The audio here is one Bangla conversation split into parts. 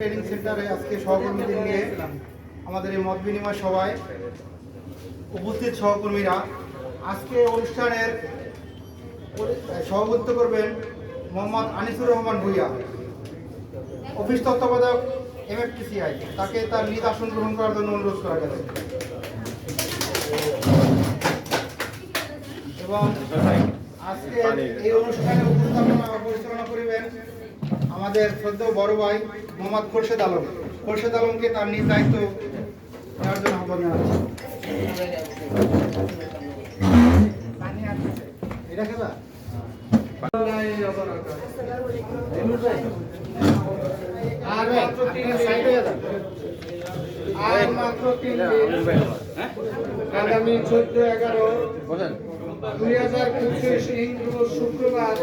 ট্রেনিং সেন্টারে আজকে সহকর্মীদের নিয়ে আমাদের এই মত বিনিময় সভায় উপস্থিত সহকর্মীরা আজকে অনুষ্ঠানের সভাপতিত্ব করবেন মোহাম্মদ আনিসুর রহমান ভূঁইয়া, অফিস তত্ত্বাবধায়ক MFTCI। তাকে তার নিজ আসন গ্রহণ করার জন্য অনুরোধ করা গেছে এবং আজকে এই অনুষ্ঠানে উপস্থাপনা পরিচালনা করিবেন আমাদের শ্রদ্ধেয় বড় ভাই মোহাম্মদ খোরশেদ আলম। খোরশেদ আলমকে তার নিজ দায়িত্ব নেওয়ার জন্য আহ্বান জানাচ্ছি। এটা খেলা আগামী 14/11/2025 ইংরেজি শুক্রবার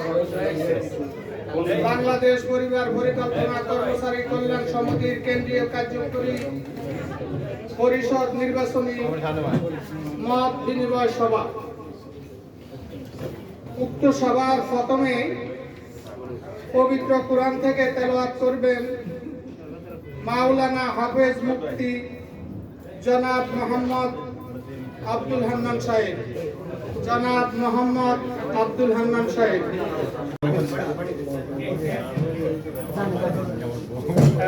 বাংলাদেশ পরিবার পরিকল্পনা কর্মচারী কল্যাণ সমিতির কেন্দ্রীয় কার্যকরী পরিষদ নির্বাচনী মত বিনিময় সভা। উক্ত সভার প্রথমে পবিত্র কোরআন থেকে তেলাওয়াত করবেন মাওলানা হাফেজ মুফতি জনাব মোহাম্মদ আব্দুল হান্নান সাহেব। জনাব মোহাম্মদ আব্দুল হান্নান সাহেব।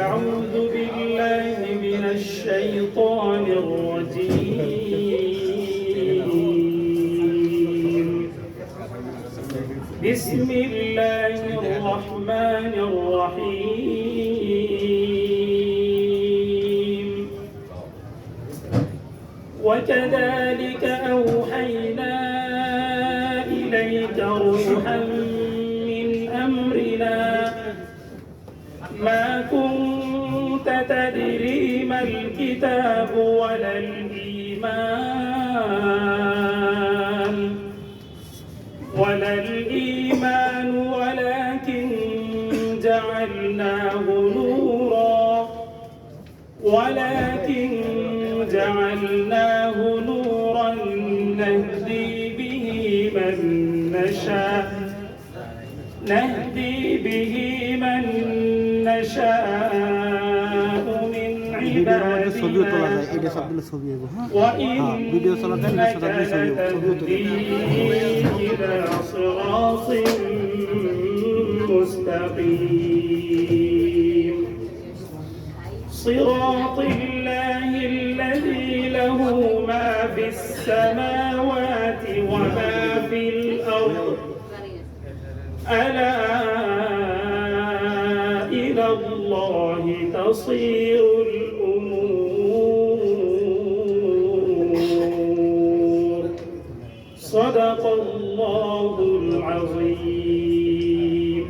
أعوذ بالله من الشيطان الرجيم. بسم الله الرحمن الرحيم. وكذلك أوحينا إليك روحا من أمرنا ما كنت تدري ما الكتاب ولا الإيمان ولكن جعلناه نورا نهدي به من نشاء من عبادنا وإنك لتهدي إلى صراط مستقيم صراط الله الذي له ما في السماوات وما في الأرض ألا إلى الله تصير الأمور صدق الله العظيم.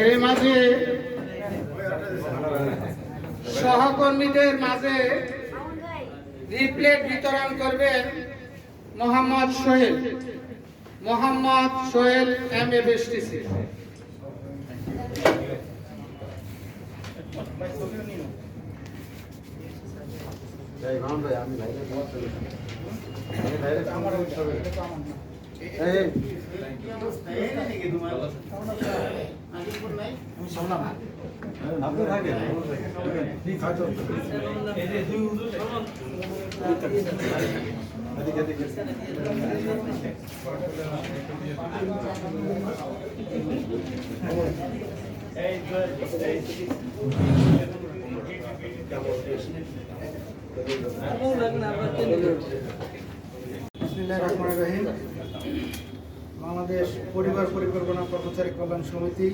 এর মাঝে সহকর্মীদের মাঝে রিপ্লেট বিতরণ করবেন মোহাম্মদ সোহেল MFTC। বিসমিল্লাহির রহমানির রহিম। বাংলাদেশ পরিবার পরিকল্পনা কর্মচারী কল্যাণ সমিতি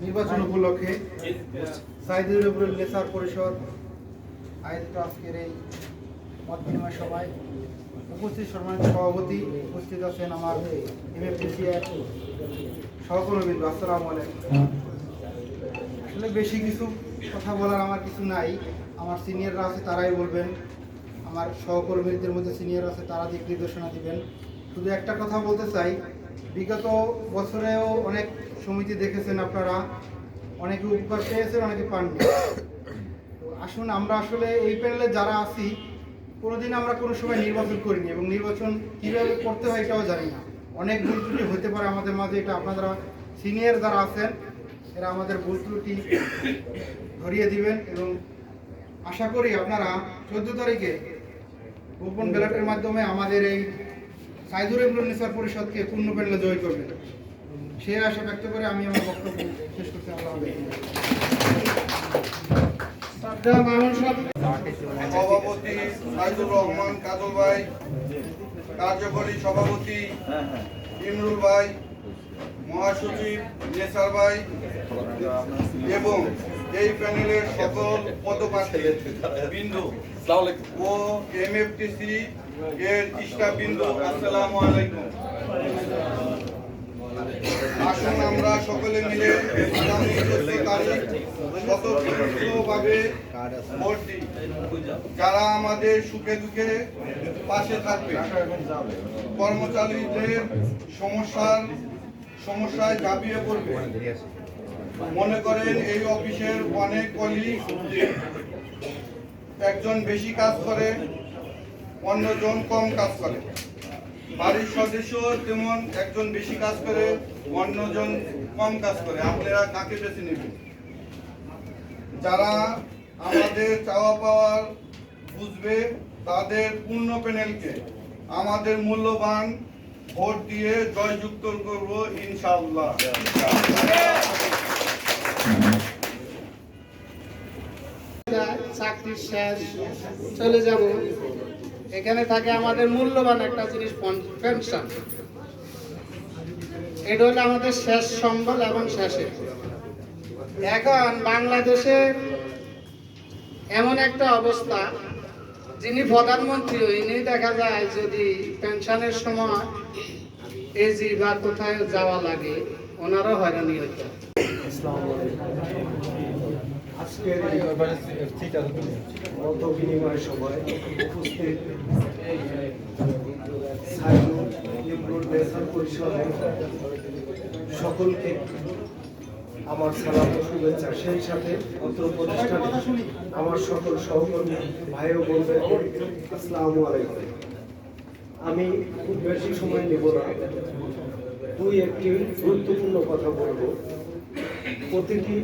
নির্বাচন উপলক্ষে সাইদুর রহমান নেসার পরিষদ আয়োজিত আজকের এই মত বিনিময় সভায় উপস্থিত সম্মানিত সভাপতি, উপস্থিত আছেন আমার MFTCI সহকর্মীবৃন্দ, আসসালামু আলাইকুম। আসলে বেশি কিছু কথা বলার আমার কিছু নাই। আমার সিনিয়ররা আছে, তারাই বলবেন। আমার সহকর্মীদের মধ্যে সিনিয়র আছে, তারা দিক নির্দেশনা দিবেন। শুধু একটা কথা বলতে চাই, বিগত বছরেও অনেক সমিতি দেখেছেন আপনারা, অনেকে উপকার পেয়েছেন, অনেকে পাননি। তো আসুন, আমরা আসলে এই প্যানেলে যারা আছি কোনোদিন আমরা কোনো সময় নির্বাচন করিনি এবং নির্বাচন কীভাবে করতে হয় এটাও জানি না। অনেক ভুল ত্রুটি হতে পারে আমাদের মাঝে, এটা আপনারা সিনিয়র যারা আছেন এরা আমাদের ভুল ত্রুটি ধরিয়ে দিবেন এবং আশা করি আপনারা 14 তারিখে গোপন ব্যালটের মাধ্যমে আমাদের এই সাইদুর ইবনুল নিসার পরিষদকে পূর্ণ প্যানেলে জয় করবেন, সেই আশা ব্যক্ত করে আমি আমার বক্তব্য শেষ করতে আল্লাহ হাফেজ। সভাপতি সাইদুর রহমান কাজল ভাই, কার্যকরী সভাপতি ইমরুল ভাই, মহাসচিব নেসার ভাই এবং এই প্যানেলের সকল পদপ্রার্থী বিন্দু ও এমএফটিসি এর স্টাফ বিন্দু, আসসালামু আলাইকুম। আসুন আমরা সকলে মিলে আগামী 14 তারিখ স্বতঃস্ফূর্তভাবে ভোট দিই। যারা আমাদের সুখে দুঃখে পাশে থাকবে, কর্মচারীদের সমস্যায় ঝাঁপিয়ে পড়বে। মনে করেন এই অফিসের অনেক কলিগ একজন বেশি কাজ করে, অন্যজন কম কাজ করে। বাড়ির সদস্য যেমন একজন বেশি কাজ করে, অন্যজন কম কাজ করে। আপনারা কাকে বেছে নেবেন? যারা আমাদের চাওয়া পাওয়ার বুঝবে তাদের পূর্ণ প্যানেলকে আমাদের মূল্যবান ভোট দিয়ে জয়যুক্ত করব ইনশাআল্লাহ। চাকরি শেষ, চলে যাব। এখানে থাকে আমাদের মূল্যবান একটা জিনিস, পেনশন। এটা হলো আমাদের শেষ সম্বল এবং শেষে। এখন বাংলাদেশের এমন একটা অবস্থা, যিনি প্রধানমন্ত্রী ইনি দেখা যায় যদি পেনশনের সময় এজি বা কোথায় যাওয়া লাগে ওনারও হয়রানি হইতে। আজকের মত বিনিময় সভায় উপস্থিত সাইদুর ইবনুল নিসার পরিষদের সকলকে আমার সালাম ও শুভেচ্ছা। সেই সাথে অত্র প্রতিষ্ঠানে আমার সকল সহকর্মী ভাই ও বোনদেরকে আসসালামু আলাইকুম। আমি খুব বেশি সময় নেব না, দুই একটি গুরুত্বপূর্ণ কথা বলবো। প্রতিটি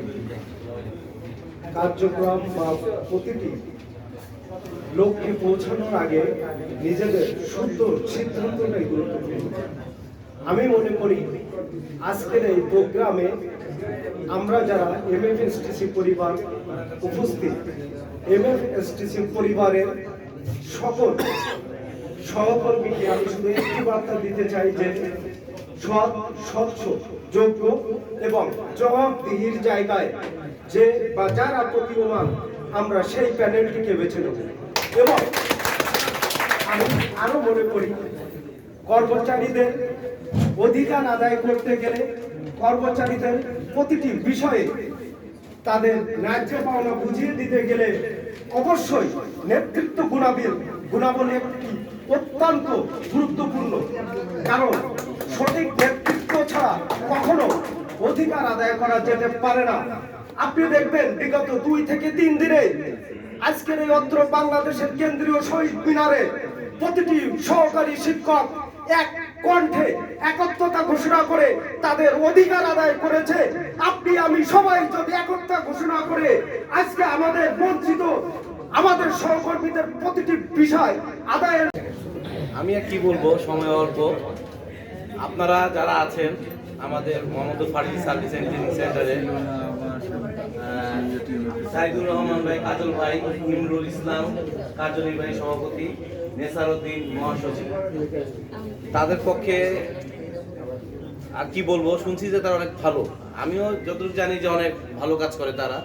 কার্যক্রম বা প্রতিটি লক্ষ্যে পৌঁছানোর আগে নিজেদের সুন্দর সিদ্ধান্তটাই গুরুত্বপূর্ণ। আমি মনে করি আজকের এই প্রোগ্রামে আমরা যারা এমএফএসটিসি পরিবার উপস্থিত, এমএফএসটিসি পরিবারের সকল সহকর্মীকে আমি শুধু একটি বার্তা দিতে চাই যে সৎ, স্বচ্ছ, যোগ্য এবং জবাবদিহির জায়গায় যে বা যারা প্রতীয়মান আমরা সেই প্যানেলটিকে বেছে নেব। এবং আমি আরো মনে করি কর্মচারীদের অধিকার আদায় করতে গেলে কর্মচারীদের প্রতিটি বিষয়ে তাদের ন্যায্য পাওনা বুঝিয়ে দিতে গেলে অবশ্যই নেতৃত্ব গুণাবলী একটি অত্যন্ত গুরুত্বপূর্ণ। কারণ সঠিক নেতৃত্ব ছাড়া কখনো অধিকার আদায় করা যেতে পারে না। আপনি দেখবেন বিগত 2 থেকে 3 দিনে আজকের এই অত্র বাংলাদেশের কেন্দ্রীয় শহীদ মিনারে প্রতিটি সহকারী শিক্ষক এক কণ্ঠে একত্রতা ঘোষণা করে তাদের অধিকার আদায় করেছে। আপনি আমি সবাই যদি একত্রতা ঘোষণা করে আজকে আমাদের বঞ্চিত আমাদের সহকর্মীদের প্রতিটি বিষয় আদায়ের। আমি আর কি বলবো, সময় অল্প। আপনারা যারা আছেন আমাদের Mohammad Farid service and training সেন্টারে, সাইদুর রহমান ভাই, কাজল ভাই, ইমরুল ইসলাম কার্যনির্বাহী সভাপতি, নেসার উদ্দিন মহাসচিব, তাদের পক্ষে আর কি বলবো, শুনছি যে তারা অনেক ভালো। আমিও যতটুকু জানি যে অনেক ভালো কাজ করে তারা।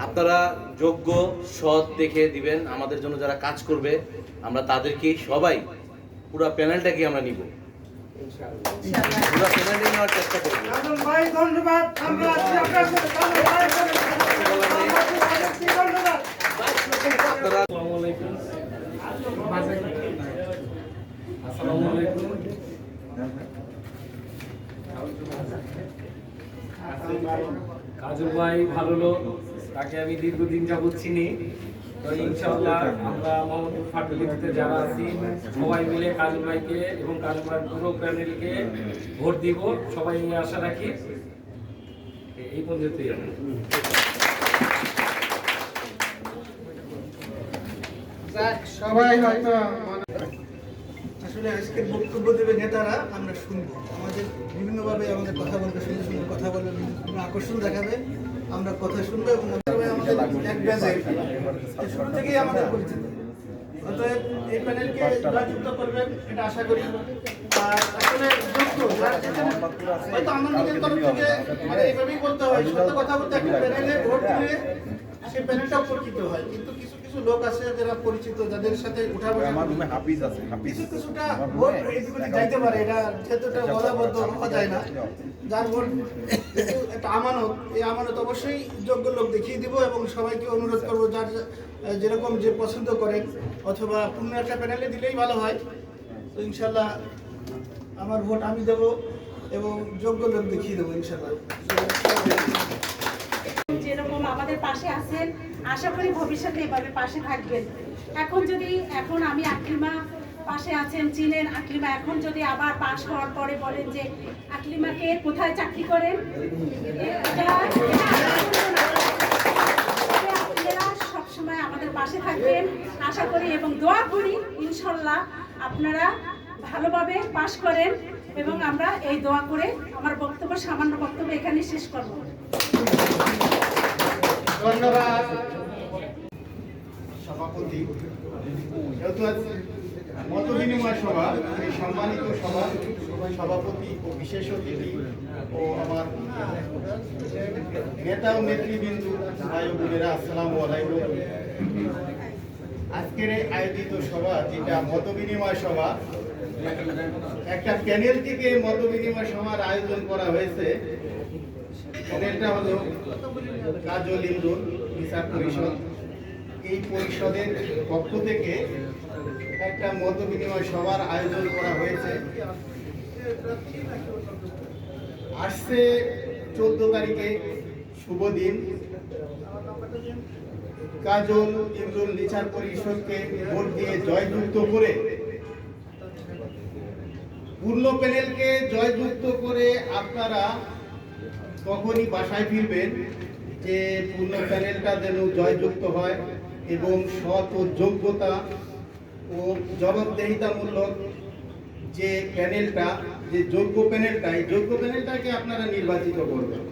আপনারা যোগ্য সৎ দেখে দিবেন আমাদের জন্য যারা কাজ করবে, আমরা তাদেরকে সবাই পুরো প্যানেলটাকে আমরা নিব, পুরো প্যানেলটা নেওয়ার চেষ্টা করবো। আপনারা আসসালামু আলাইকুম। কাজল ভাই ভালো লোক, তাকে আমি দীর্ঘদিন যাবৎ চিনি। তো ইনশাআল্লাহ আমরা মোহাম্মদপুর ফার্টিলিটিতে যারা আছি সবাই মিলে কাজল ভাইকে এবং কাজল ভাইয়ের পুরো প্যানেলকে ভোট দিব, সবাই এই আশা রাখি। এই পর্যন্তই আমি। যাক, সবাই হয়তো আসলে আজকের বক্তব্য দেবে নেতারা, আমরা শুনবো। আমাদের বিভিন্নভাবে আমাদের কথা বলবে, সুন্দর সুন্দর কথা বলবে, বিভিন্ন আকর্ষণ দেখাবে, আমরা কথা শুনবো এবং আমাদের এক ব্যাচে শুরু থেকেই আমাদের পরিচিত। অতএব এই প্যানেলকে জয়যুক্ত করবেন এটা আশা করি। আর আসলে যোগ্য যারা যেখানে হয়তো আমার নিজের তরফ থেকে মানে এইভাবেই বলতে হয়, সত্য কথা বলতে একটা প্যানেলে ভোট দিলে সেই প্যানেলটা উপকৃত হয়, কিন্তু কিছু কিছু লোক আছে যারা পরিচিত, যাদের সাথে উঠা বসা কিছু কিছুটা ভোট এদিকে যাইতে পারে, এটা যেহেতু এটা বলাবদ্ধ হওয়া যায় না। যার ভোট যেহেতু একটা আমানত, এই আমানত অবশ্যই যোগ্য লোক দেখিয়ে দিব এবং সবাইকে অনুরোধ করবো যার যেরকম যে পছন্দ করেন অথবা পূর্ণ একটা প্যানেলে দিলেই ভালো হয়। তো ইনশাল্লাহ আমার ভোট আমি দেবো এবং যোগ্য লোক দেখিয়ে দেবো ইনশাল্লাহ। যেরকম আমাদের পাশে আছেন, আশা করি ভবিষ্যতে এভাবে পাশে থাকবেন। এখন আমি আকলিমা পাশে আছেন, চিনেন আকলিমা, এখন যদি আবার পাশ হওয়ার পরে বলেন যে আকলিমাকে কোথায় চাকরি করেন, আপনারা সবসময় আমাদের পাশে থাকবেন আশা করি এবং দোয়া করি ইনশাল্লাহ আপনারা ভালোভাবে পাশ করেন এবং আমরা এই দোয়া করে আমার বক্তব্য, সামান্য বক্তব্য এখানে শেষ করব। ধন্যবাদ। সভাপতি যেহেতু মত বিনিময় সভা, এই সম্মানিত সভা সভাপতি ও বিশেষ অতিথি ও আমার নেতা ও নেতৃবৃন্দ ভাই ও বোনেরা, আসসালামু আলাইকুম। আজকের এই আয়োজিত সভা যেটা মত বিনিময় সভা, একটা প্যানেল থেকে মত বিনিময় সভার আয়োজন করা হয়েছে। প্যানেলটা হলো কাজল ইমরুল বিচার পরিষদ। এই পরিষদের পক্ষ থেকে একটা মত বিনিময় সভার আয়োজন করা হয়েছে। আসছে 14 তারিখে শুভ দিন, কাজল ইমরুল বিচার পরিষদকে ভোট দিয়ে জয়যুক্ত করে, পূর্ণ প্যানেলকে জয়যুক্ত করে আপনারা তখনই বাসায় ফিরবেন যে পূর্ণ প্যানেলটা যেন জয়যুক্ত হয় এবং সৎ ও যোগ্যতা ও জবাবদেহিতামূলক যে প্যানেলটা, যে যোগ্য প্যানেলটা, এই যোগ্য প্যানেলটাকে আপনারা নির্বাচিত করবেন।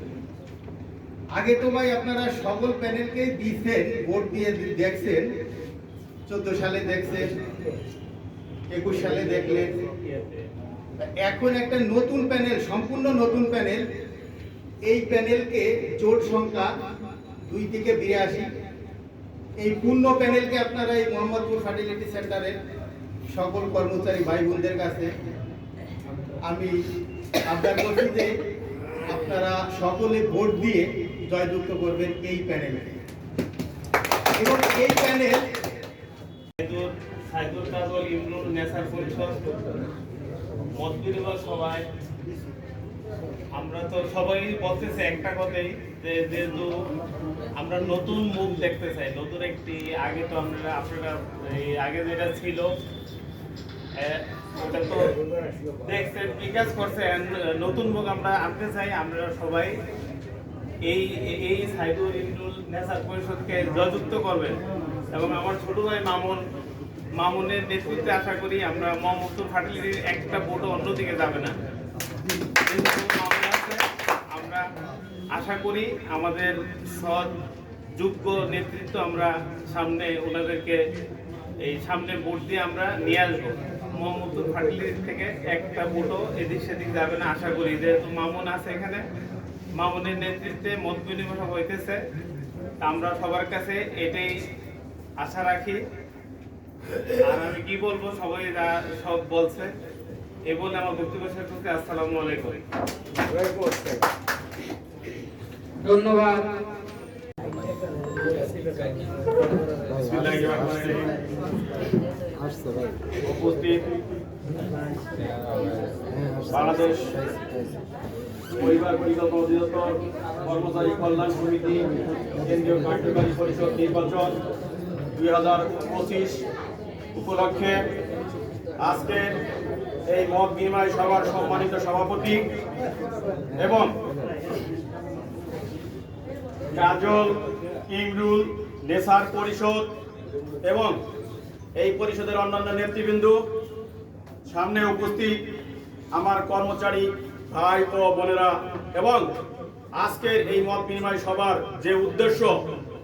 আগে তো ভাই আপনারা সকল প্যানেলকেই দিচ্ছেন, ভোট দিয়ে দেখছেন, 14 সালে দেখছেন, 21 সালে দেখলেন। এখন একটা নতুন প্যানেল, সম্পূর্ণ নতুন প্যানেল, এই প্যানেলকে জোট সংখ্যা 2 থেকে 82, এই পূর্ণ প্যানেলকে আপনারা এই মোহাম্মদপুর ফার্টিলিটি সেন্টারের সকল কর্মচারী ভাই বোনদের কাছে আমি আবদার করছি যে আপনারা সকলে ভোট দিয়ে জয়যুক্ত করবেন এই প্যানেলকে। এবং এই প্যানেল সাইদুল কাজল ইমরুল নেসার পরিষদ মত বিনিময় সভায় আমরা তো সবাই বলতেছি একটা কথাই যে যেহেতু আমরা নতুন মুখ দেখতে চাই, নতুন একটি, আগে তো আপনারা এই আগে যেটা ছিল ওটা তো দেখছেন, বিকাশ করছেন, নতুন মুখ আমরা আনতে চাই। আমরা সবাই এই সাইদুল ইমরুল নেসার পরিষদকে জয়যুক্ত করবেন এবং আমার ছোট ভাই মামুনের নেতৃত্বে আশা করি আমরা মোহাম্মদপুর ফার্টিলিটির একটা ভোটও অন্যদিকে যাবে না। আমরা আশা করি আমাদের সৎ যোগ্য নেতৃত্ব আমরা সামনে ওনাদেরকে এই সামনে ভোট দিয়ে আমরা নিয়ে আসবো। মোহাম্মদপুর ফার্টিলিটি থেকে একটা ভোটও এদিক সেদিক যাবে না আশা করি। যেহেতু মামুন আছে এখানে, মামুনের নেতৃত্বে মত বিনিময় হইতেছে, আমরা সবার কাছে এটাই আশা রাখি। আর আমি কি বলবো, সবাই সব বলছে, এ বলে আমার বক্তব্য শেষ করতে। আসসালামু আলাইকুম। ধন্যবাদ। উপস্থিত বাংলাদেশ পরিবার পরিকল্পনা অধিদপ্তর কর্মচারী কল্যাণ সমিতি কেন্দ্রীয় কার্যকারী পরিষদ নির্বাচন 2025 উপলক্ষে আজকের এই মত বিনিময় সভার সম্মানিত সভাপতি এবং কাজল ইমরুল নেসার পরিষদ এবং এই পরিষদের অন্যান্য নেতৃবৃন্দ, সামনে উপস্থিত আমার কর্মচারী ভাই ও বোনেরা এবং আজকের এই মত বিনিময় সভার যে উদ্দেশ্য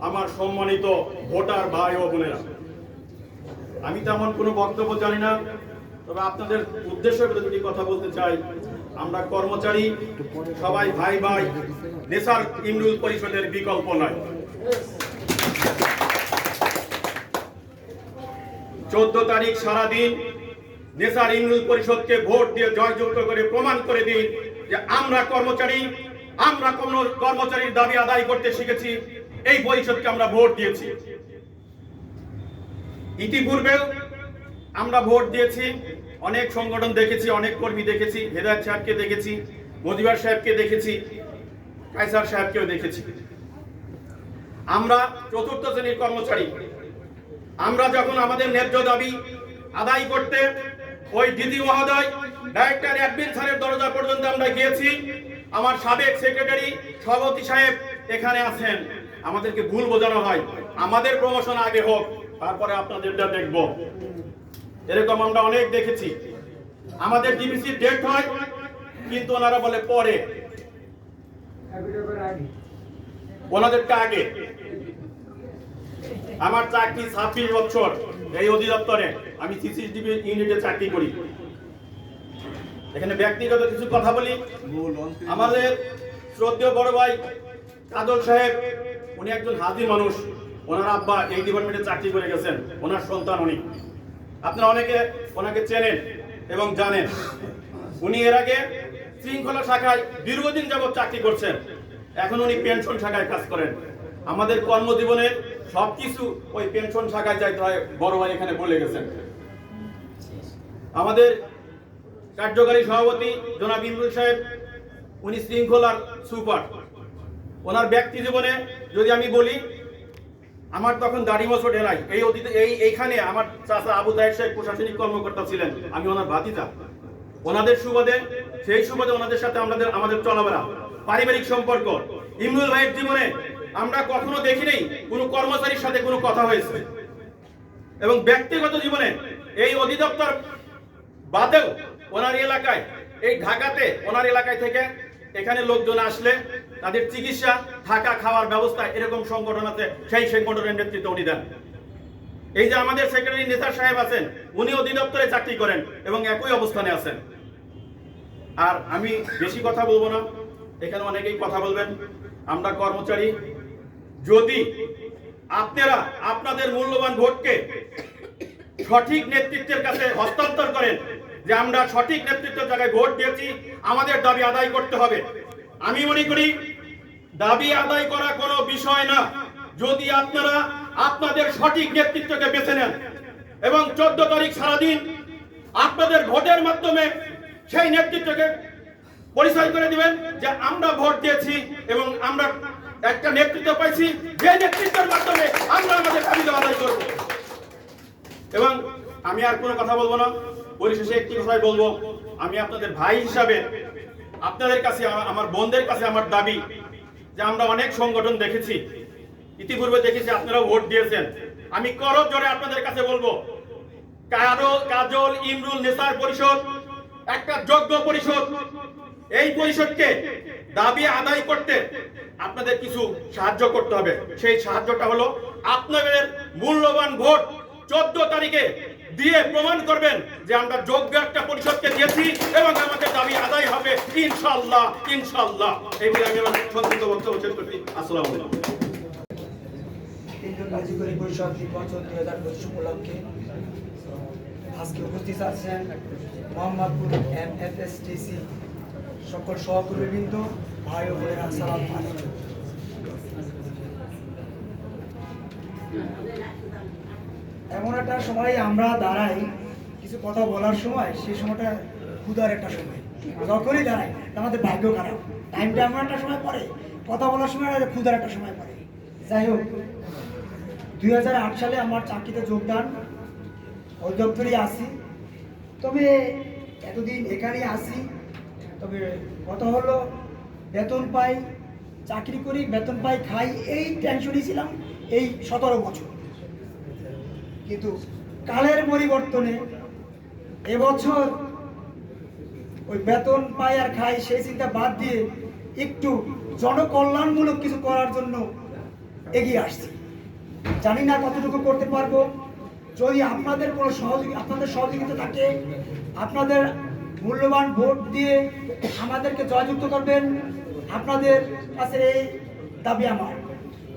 আমার সম্মানিত ভোটার ভাই ও বোনেরা, আমি তেমন কোনো বক্তব্য জানি না, তবে আপনাদের উদ্দেশ্য করে দুটি কথা বলতে চাই। আমরা কর্মচারী সবাই ভাই ভাই, নেসার ইমরুল পরিষদের বিকল্প নয়। 14 তারিখ সারাদিন নেসার ইমরুল পরিষদকে ভোট দিয়ে জয়যুক্ত করে প্রমাণ করে দিন যে আমরা কর্মচারীর দাবি আদায় করতে শিখেছি। এই পরিষদকে আমরা ভোট দিয়েছি। ইতিপূর্বেও আমরা ভোট দিয়েছি, অনেক সংগঠন দেখেছি, অনেক কর্মী দেখেছি, হেদায়েত সাহেবকে দেখেছি, মজিবার সাহেবকে দেখেছি, কায়সার সাহেবকেও দেখেছি। আমরা চতুর্থ শ্রেণীর কর্মচারী। আমরা যখন আমাদের ন্যায্য দাবি আদায় করতে ওই দিদি মহোদয় ডাইরেক্টর অ্যাডমিন স্যারের দরজা পর্যন্ত আমরা গিয়েছি, আমার সাবেক সেক্রেটারি সভাপতি সাহেব এখানে আছেন, আমাদেরকে ভুল বোঝানো হয়, আমাদের প্রমোশন আগে হোক, তারপরে আপনাদেরটা দেখব। এরকম আমরা অনেক দেখেছি। আমাদের ডিবিসি ডেট হয়, কিন্তু ওনারা বলে পরে, ওনাদেরটা আগে। আমার চাকরি 26 বছর এই অধিদপ্তরে, আমি সিসিটিভি ইউনিটে চাকরি করি। এখানে ব্যক্তিগত কিছু কথা বলি। আমাদের শ্রদ্ধেয় বড় ভাই কাজল সাহেব, উনি একজন হাজি মানুষ। ওনার আব্বা এই ডিপার্টমেন্টে চাকরি করে গেছেন, ওনার সন্তান উনি। আপনারা অনেকে ওনাকে চেনেন এবং জানেন। উনি এর আগে শৃঙ্খলা শাখায় দীর্ঘদিন যাবত চাকরি করছেন, এখন উনি পেনশন শাখায় কাজ করেন। আমাদের কর্মজীবনে সবকিছু ওই পেনশন শাখায় যাইতে হয়, বড় ভাই এখানে বলে গেছেন। আমাদের কার্যকারী সভাপতি জনাব ইমরুল সাহেব, উনি শৃঙ্খলার সুপার। ওনার ব্যক্তি জীবনে যদি আমি বলি, আমার তখন দাড়ি মোছড়ে নাই। এইখানে আমার চাচা আবু তাহের সাহেব প্রশাসনিক কর্মকর্তা ছিলেন, আমি ওনার ভাতিজা। ওনাদের সুবাদে, সেই সুবাদে ওনাদের সাথে আমাদের চলাফেরা, পারিবারিক সম্পর্ক। ইমরুল ভাইয়ের জীবনে আমরা কখনো দেখি নেই কোনো কর্মচারীর সাথে কোনো কথা হয়েছে। এবং ব্যক্তিগত জীবনে এই অধিদপ্তর বাদেও ওনার এলাকায়, এই ঢাকাতে ওনার এলাকায় থেকে এখানে লোকজন আসলে তাদের চিকিৎসা, থাকা, খাওয়ার ব্যবস্থা, এরকম সংগঠন আছে, সেই সংগঠনের নেতৃত্ব উনি দেন। এই যে আমাদের সেক্রেটারি নেসার সাহেব আছেন, উনি অধিদপ্তরে চাকরি করেন এবং একই অবস্থানে আছেন। আর আমি বেশি কথা বলবো না, এখানে অনেকেই কথা বলবেন। আমরা কর্মচারী, যদি আপনারা আপনাদের মূল্যবান ভোটকে সঠিক নেতৃত্বের কাছে হস্তান্তর করেন, যে আমরা সঠিক নেতৃত্বের জায়গায় ভোট দিয়েছি, আমাদের দাবি আদায় করতে হবে। আমি মনে করি দাবি আদায় করা কোনো বিষয় না, যদি আপনারা আপনাদের সঠিক নেতৃত্বকে বেছে নেন এবং 14 তারিখ সারাদিন আপনাদের ভোটের মাধ্যমে সেই নেতৃত্বকে পরিচয় করে দিবেন যে আমরা ভোট দিয়েছি এবং আমরা একটা নেতৃত্ব পাইছি, যে নেতৃত্বের মাধ্যমে আমরা আমাদের দাবি আদায় করব। এবং আমি আর কোনো কথা বলবো না, পরিশেষে একটি কথাই বলবো, আমি আপনাদের ভাই হিসাবে আপনাদের কাছে, আমার বোনদের কাছে আমার দাবি যে আমরা অনেক সংগঠন দেখেছি, ইতিপূর্বে দেখেছি, আপনারা ভোট দিয়েছেন। আমি করজ জোরে আপনাদের কাছে বলবো, কাজল ইমরুল নেসার পরিষদ একটা যোগ্য পরিষদ। এই পরিষদকে দাবি আদায় করতে আপনাদের কিছু সাহায্য করতে হবে। সেই সাহায্যটা হলো আপনাদের মূল্যবান ভোট 14 তারিখে দিয়ে প্রমাণ করবেন যে আমরা যোগ্য একটা পরিষদকে দিয়েছি এবং আমাদের দাবি আদায় হবে ইনশাআল্লাহ, ইনশাআল্লাহ। এই বলে আমি আমার সংক্ষিপ্ত বক্তব্য শেষ করছি। আসসালামু আলাইকুম। কেন্দ্রীয় কার্যকরী পরিষদ নির্বাচন 2025 উপলক্ষে আজকে উপস্থিত আছেন মোহাম্মদপুর MFSTC সকল সহকর্মীবৃন্দ, ভাই ও বোনেরা, আসসালামু আলাইকুম। এমন একটা সময় আমরা দাঁড়াই কিছু কথা বলার সময় সেই সময়টা ক্ষুধার একটা সময় যখনই দাঁড়ায় আমাদের ভাগ্য খারাপ, টাইমটা এমন একটা সময় পড়ে, কথা বলার সময় ক্ষুধার একটা সময় পড়ে। যাই হোক, 2008 সালে আমার চাকরিতে যোগদান, ওই দপ্তরেই আসি। তবে এতদিন এখানেই আসি, তবে কথা হলো বেতন পাই, চাকরি করি, বেতন পাই, খাই, এই টেনশনই ছিলাম এই 17 বছর। কিন্তু কালের পরিবর্তনে এবছর ওই বেতন পাই আর খাই সেই চিন্তা বাদ দিয়ে একটু জনকল্যাণমূলক কিছু করার জন্য এগিয়ে আসছি। জানি না কতটুকু করতে পারবো। যদি আপনাদের কোনো আপনাদের সহযোগিতা থাকে, আপনাদের মূল্যবান ভোট দিয়ে আমাদেরকে জয়যুক্ত করবেন, আপনাদের কাছে এই দাবি আমার।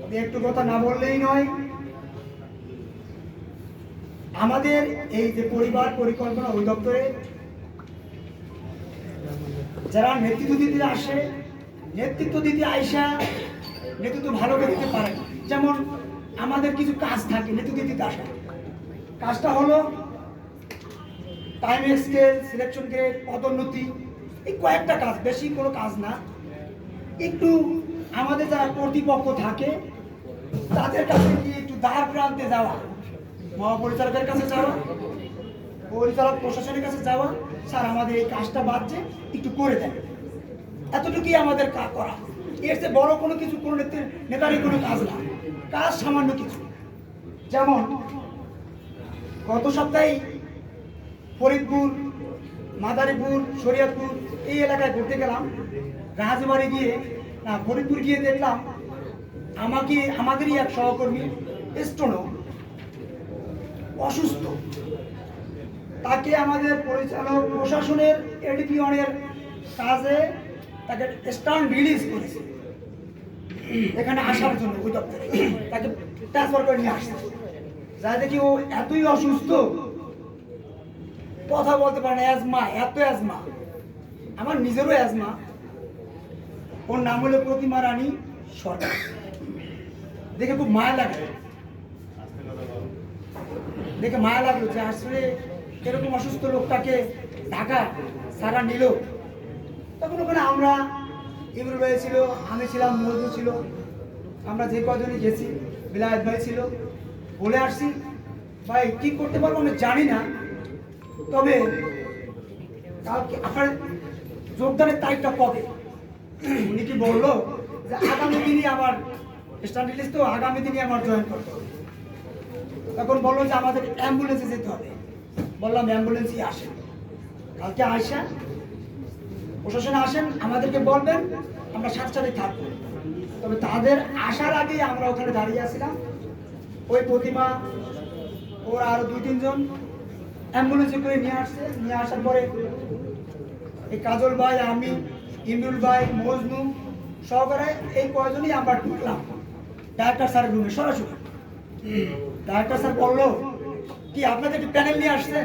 আমি একটু কথা না বললেই নয়, আমাদের এই যে পরিবার পরিকল্পনা অধিদপ্তরে যারা নেতৃত্ব দিতে আসে, নেতৃত্ব দিতে আইসা নেতৃত্ব ভালো করে দিতে পারে না। যেমন আমাদের কিছু কাজ থাকে নেতৃত্ব দিতে আসা, কাজটা হলো টাইম স্কেল, সিলেকশন গ্রেড, পদোন্নতি, এই কয়েকটা কাজ, বেশি কোনো কাজ না। একটু আমাদের যারা কর্তৃপক্ষ থাকে তাদের কাছে গিয়ে একটু দ্বার প্রান্তে যাওয়া, মহাপরিচালকের কাছে যাওয়া, পরিচালক প্রশাসনের কাছে যাওয়া, স্যার আমাদের এই কাজটা বাদছে একটু করে দেন, এতটুকুই আমাদের করা। এর চেয়ে বড় কোনো কিছু কোনো নেতারই কোনো কাজ না, কাজ সামান্য কিছু। যেমন গত সপ্তাহে ফরিদপুর, মাদারীপুর, শরীয়তপুর এই এলাকায় ঘুরতে গেলাম। রাজবাড়ি গিয়ে ফরিদপুর গিয়ে দেখলাম আমাদেরই এক সহকর্মী স্টোনো অসুস্থ, তাকে আমাদের পরিচালক প্রশাসনের এডিপিওনের কাজে তাকে স্টার্ন রিলিজ করেছে এখানে আসার জন্য, ওই দপ্তরে তাকে ট্রান্সফার করে নিয়ে আসছে। যা দেখি ও এতই অসুস্থ, কথা বলতে পারে না, অ্যাজমা, এত অ্যাজমা, আমার নিজেরও অ্যাজমা। ওর নাম হলো প্রতিমা রানী সরকার। দেখে খুব মায়া লাগলো, দেখে মায়া লাগলো যে আসলে এরকম অসুস্থ লোকটাকে ঢাকা সারা নিল। তখন ওখানে আমরা, ইমরুল ভাই ছিল, আমি ছিলাম, মজনু ছিল, আমরা যে কজনই গেছি, বিলায়ত ভাই ছিল, বলে আসছি ভাই কি করতে পারবো আমি জানি না, তবে কালকে আপনার যোগদানের তারিখটা কবে? উনি কি বললো যে আগামী দিনই আমার স্টার্ট লিস্ট, তো আগামী দিনই আমার জয়েন করতে হবে। তখন বললো যে আমাদের অ্যাম্বুলেন্সে যেতে হবে। বললাম অ্যাম্বুলেন্সই আসেন, কালকে আসেন, প্রশাসনে আসেন, আমাদেরকে বলবেন, আমরা সাথে থাকবো। তবে তাদের আসার আগে আমরা ওখানে দাঁড়িয়ে আসছিলাম। ওই প্রতিমা ওরা আরো 2-3 জন অ্যাম্বুলেন্সে করে নিয়ে আসছে। নিয়ে আসার পরে এই কাজল ভাই, আমি, ইমরুল ভাই, মজনু সহকারে এই কয়জনই আমরা ঢুকলাম ডাক্তার স্যারের রুমে সরাসরি। ডাক্তার স্যার বললো কি আপনাদের একটু প্যানেল নিয়ে আসছেন?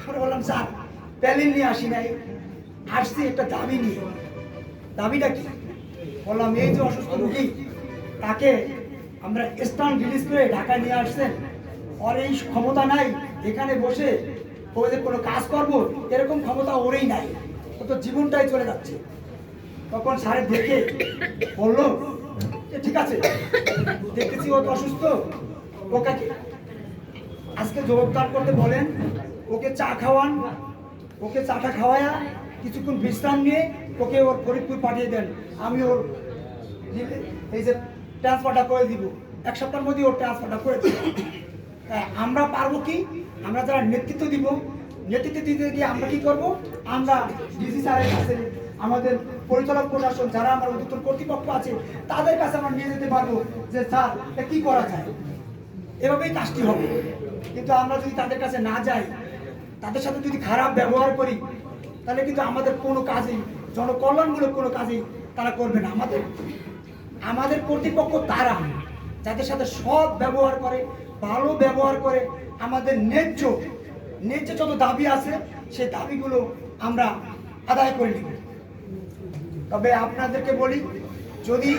আমরা বললাম স্যার প্যানেল নিয়ে আসি নাই, আসছি একটা দাবি নিয়ে। দাবিটা কি? বললাম এই যে অসুস্থ রোগী তাকে আমরা স্টার্ন রিলিজ করে ঢাকায় নিয়ে আসছেন, ওর এই ক্ষমতা নাই এখানে বসে ওদের কোনো কাজ করবো, এরকম ক্ষমতা ওরই নাই, ও তো জীবনটাই চলে যাচ্ছে। তখন স্যারের দেখে বললো যে ঠিক আছে, দেখতেছি ও তো অসুস্থ, ওকে আজকে যোগদান করতে বলেন, ওকে চা খাওয়ান, ওকে চাটা খাওয়ায়া কিছুক্ষণ বিশ্রাম নিয়ে ওকে ওর ফরিদপুর পাঠিয়ে দেন, আমি ওর এই যে ট্রান্সফারটা করে দিব, 1 সপ্তাহের মধ্যে ওর ট্রান্সফারটা করে দিব। আমরা পারবো কি? আমরা যারা নেতৃত্ব দিব, নেতৃত্ব দিতে গিয়ে আমরা কি করবো, আমরা ডিসি স্যারের কাছে, আমাদের পরিচালক প্রশাসন যারা আমার অধিদপ্তর কর্তৃপক্ষ আছে তাদের কাছে আমরা নিয়ে যেতে পারবো যে স্যার এটা কি করা যায়, এভাবেই কাজটি হবে। কিন্তু আমরা যদি তাদের কাছে না যাই, তাদের সাথে যদি খারাপ ব্যবহার করি, তাহলে কিন্তু আমাদের কোনো কাজেই, জনকল্যাণমূলক কোনো কাজেই তারা করবে না। আমাদের কর্তৃপক্ষ তারা যাদের সাথে সৎ ব্যবহার করে, ভালো ব্যবহার করে, আমাদের ন্যায্য যত দাবি আছে সেই দাবিগুলো আমরা আদায় করে নিব। তবে আপনাদেরকে বলি, যদি